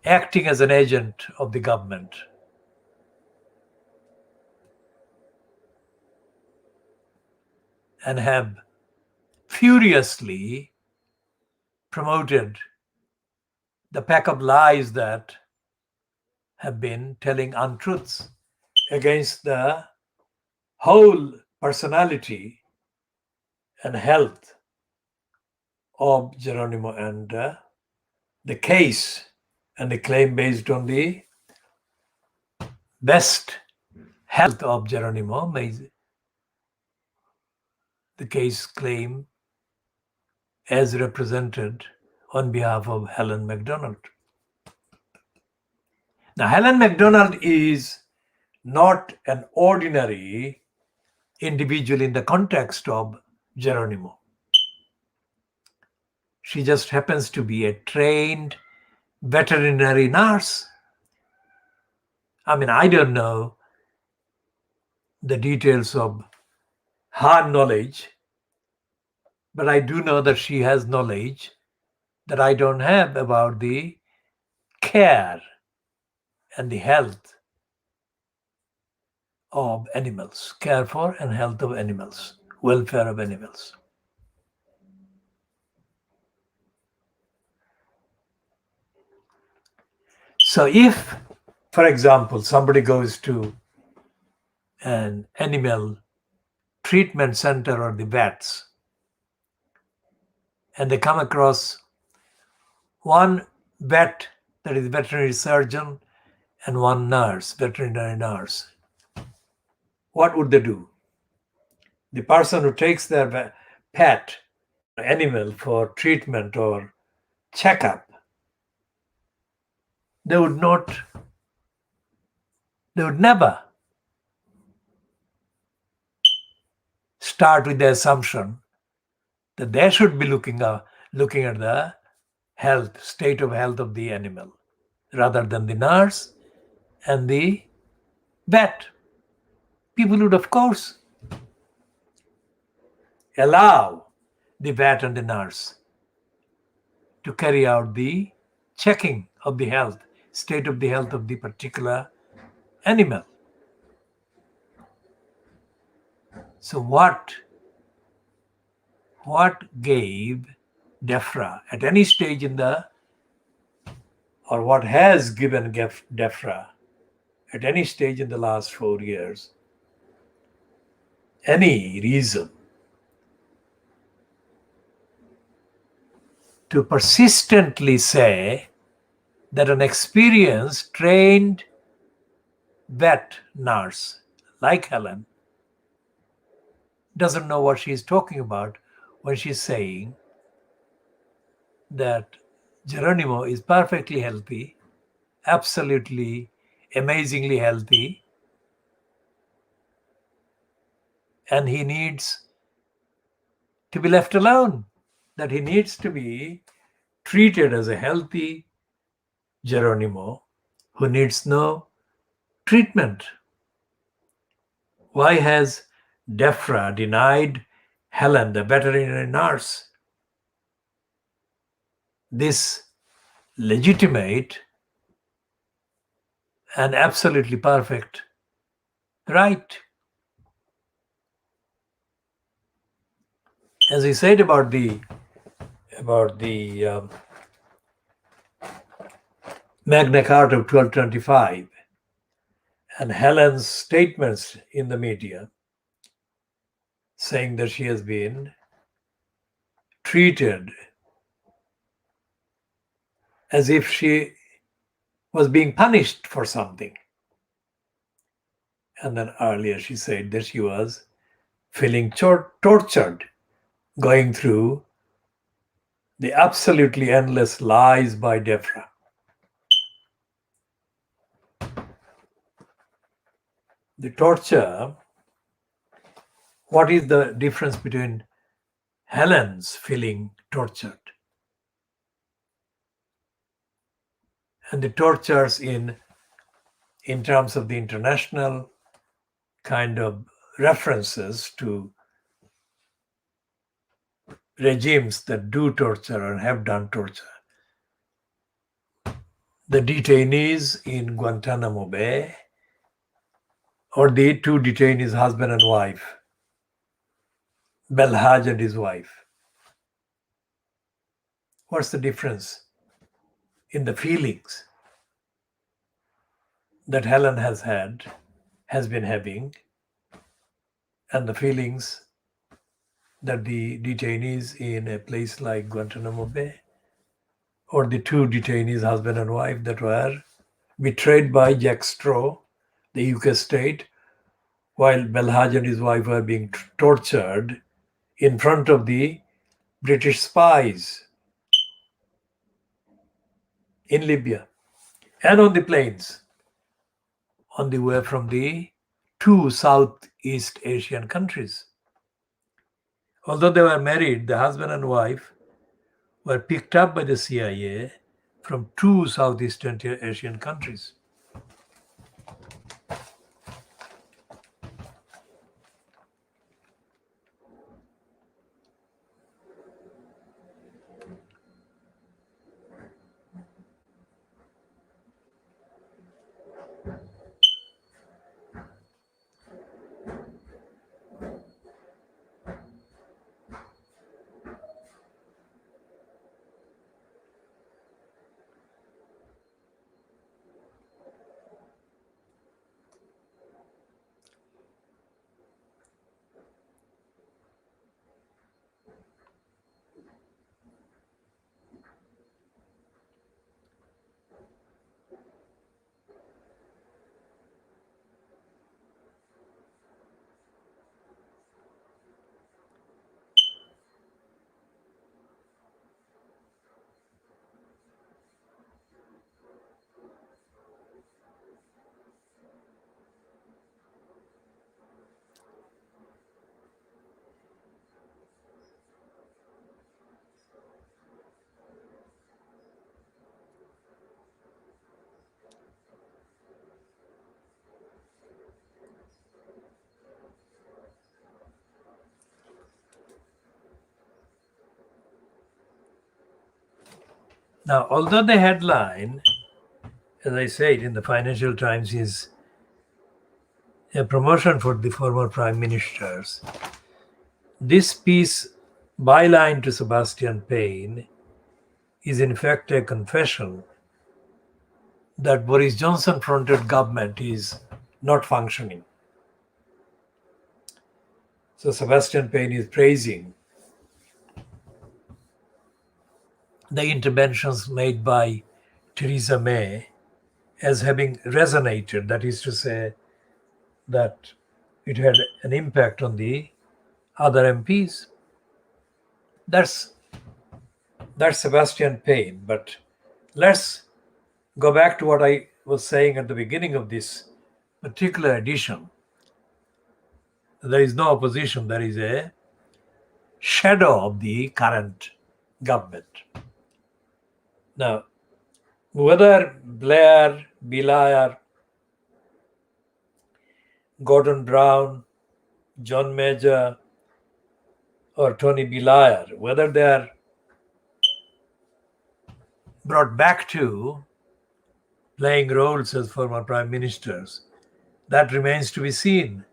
acting as an agent of the government. And have furiously promoted the pack of lies that have been telling untruths against the whole personality and health of Geronimo, and the case and the claim based on the best health of Geronimo, the case claim as represented on behalf of Helen MacDonald. Now, Helen MacDonald is not an ordinary individual in the context of Geronimo. She just happens to be a trained veterinary nurse. I mean, I don't know the details of her knowledge, but I do know that she has knowledge that I don't have about the care and the health of animals, care for and health of animals, welfare of animals. So if, for example, somebody goes to an animal treatment center or the vets, and they come across one vet, that is veterinary surgeon, and one nurse, veterinary nurse, what would they do? The person who takes their pet animal for treatment or checkup, they would never start with the assumption that they should be looking at the state of health of the animal, rather than the nurse and the vet. People would, of course, allow the vet and the nurse to carry out the checking of the health, state of the health of the particular animal. So what gave DEFRA at any stage in the, or what has given DEFRA at any stage in the last 4 years, any reason to persistently say that an experienced, trained vet nurse like Helen doesn't know what she's talking about when she's saying that Geronimo is perfectly healthy, absolutely amazingly healthy, and he needs to be left alone, that he needs to be treated as a healthy Geronimo who needs no treatment. Why has DEFRA denied Helen, the veterinary nurse, this legitimate and absolutely perfect right? As he said about the Magna Carta of 1225 and Helen's statements in the media saying that she has been treated as if she was being punished for something. And then earlier she said that she was feeling tortured, going through the absolutely endless lies by DEFRA. The torture, what is the difference between Helen's feeling tortured and the tortures in terms of the international kind of references to regimes that do torture or have done torture? The detainees in Guantanamo Bay, or the two detainees, husband and wife, Belhaj and his wife. What's the difference in the feelings that Helen has been having, and the feelings that the detainees in a place like Guantanamo Bay, or the two detainees, husband and wife, that were betrayed by Jack Straw, the UK state, while Belhaj and his wife were being tortured in front of the British spies in Libya and on the planes on the way from the two Southeast Asian countries. Although they were married, the husband and wife were picked up by the CIA from two Southeast Asian countries. Now, although the headline, as I said in the Financial Times, is a promotion for the former prime ministers, this piece, byline to Sebastian Payne, is in fact a confession that Boris Johnson fronted government is not functioning. So Sebastian Payne is praising the interventions made by Theresa May as having resonated, that is to say, that it had an impact on the other MPs. That's Sebastian Payne. But let's go back to what I was saying at the beginning of this particular edition. There is no opposition, there is a shadow of the current government. Now, whether Blair, Blair, Gordon Brown, John Major, or Tony Blair, whether they are brought back to playing roles as former prime ministers, that remains to be seen.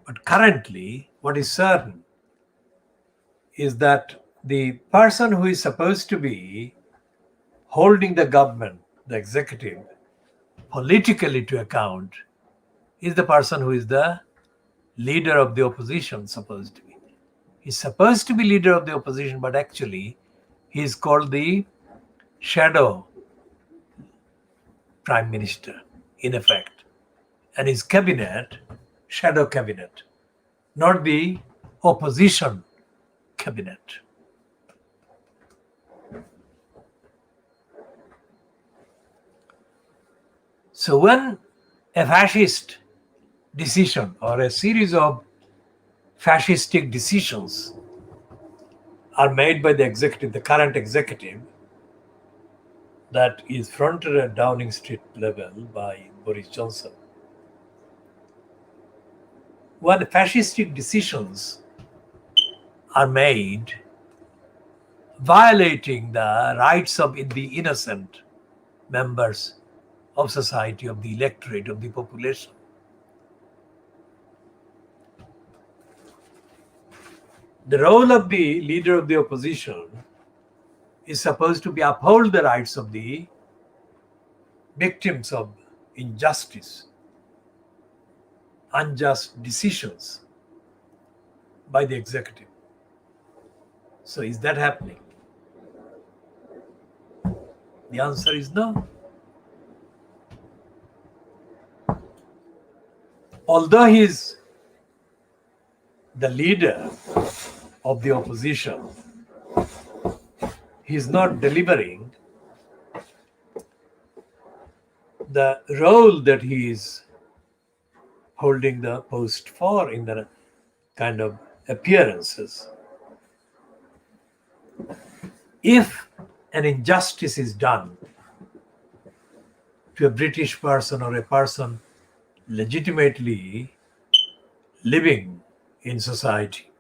But currently, what is certain is that the person who is supposed to be holding the government, the executive, politically to account is the person who is the leader of the opposition, supposed to be. He's supposed to be leader of the opposition, but actually he is called the shadow prime minister, in effect. And his cabinet, shadow cabinet, not the opposition cabinet. So when a fascist decision or a series of fascistic decisions are made by the executive, the current executive, that is fronted at Downing Street level by Boris Johnson, when fascistic decisions are made violating the rights of the innocent members of society, of the electorate, of the population, the role of the leader of the opposition is supposed to be uphold the rights of the victims of injustice, unjust decisions by the executive. So is that happening? The answer is no. Although he is the leader of the opposition, he is not delivering the role that he is holding the post for in the kind of appearances. If an injustice is done to a British person or a person legitimately living in society,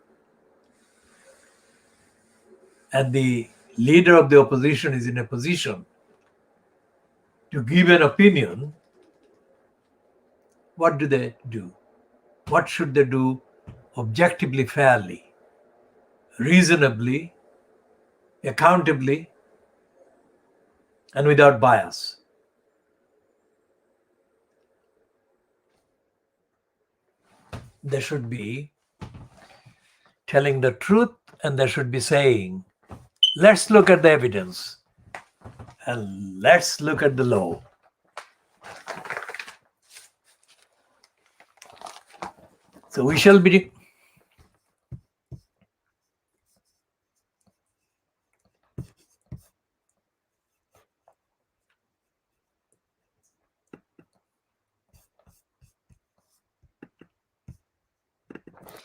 and the leader of the opposition is in a position to give an opinion, what do they do? What should they do objectively, fairly, reasonably, accountably, and without bias? They should be telling the truth, and they should be saying, let's look at the evidence and let's look at the law. So we shall be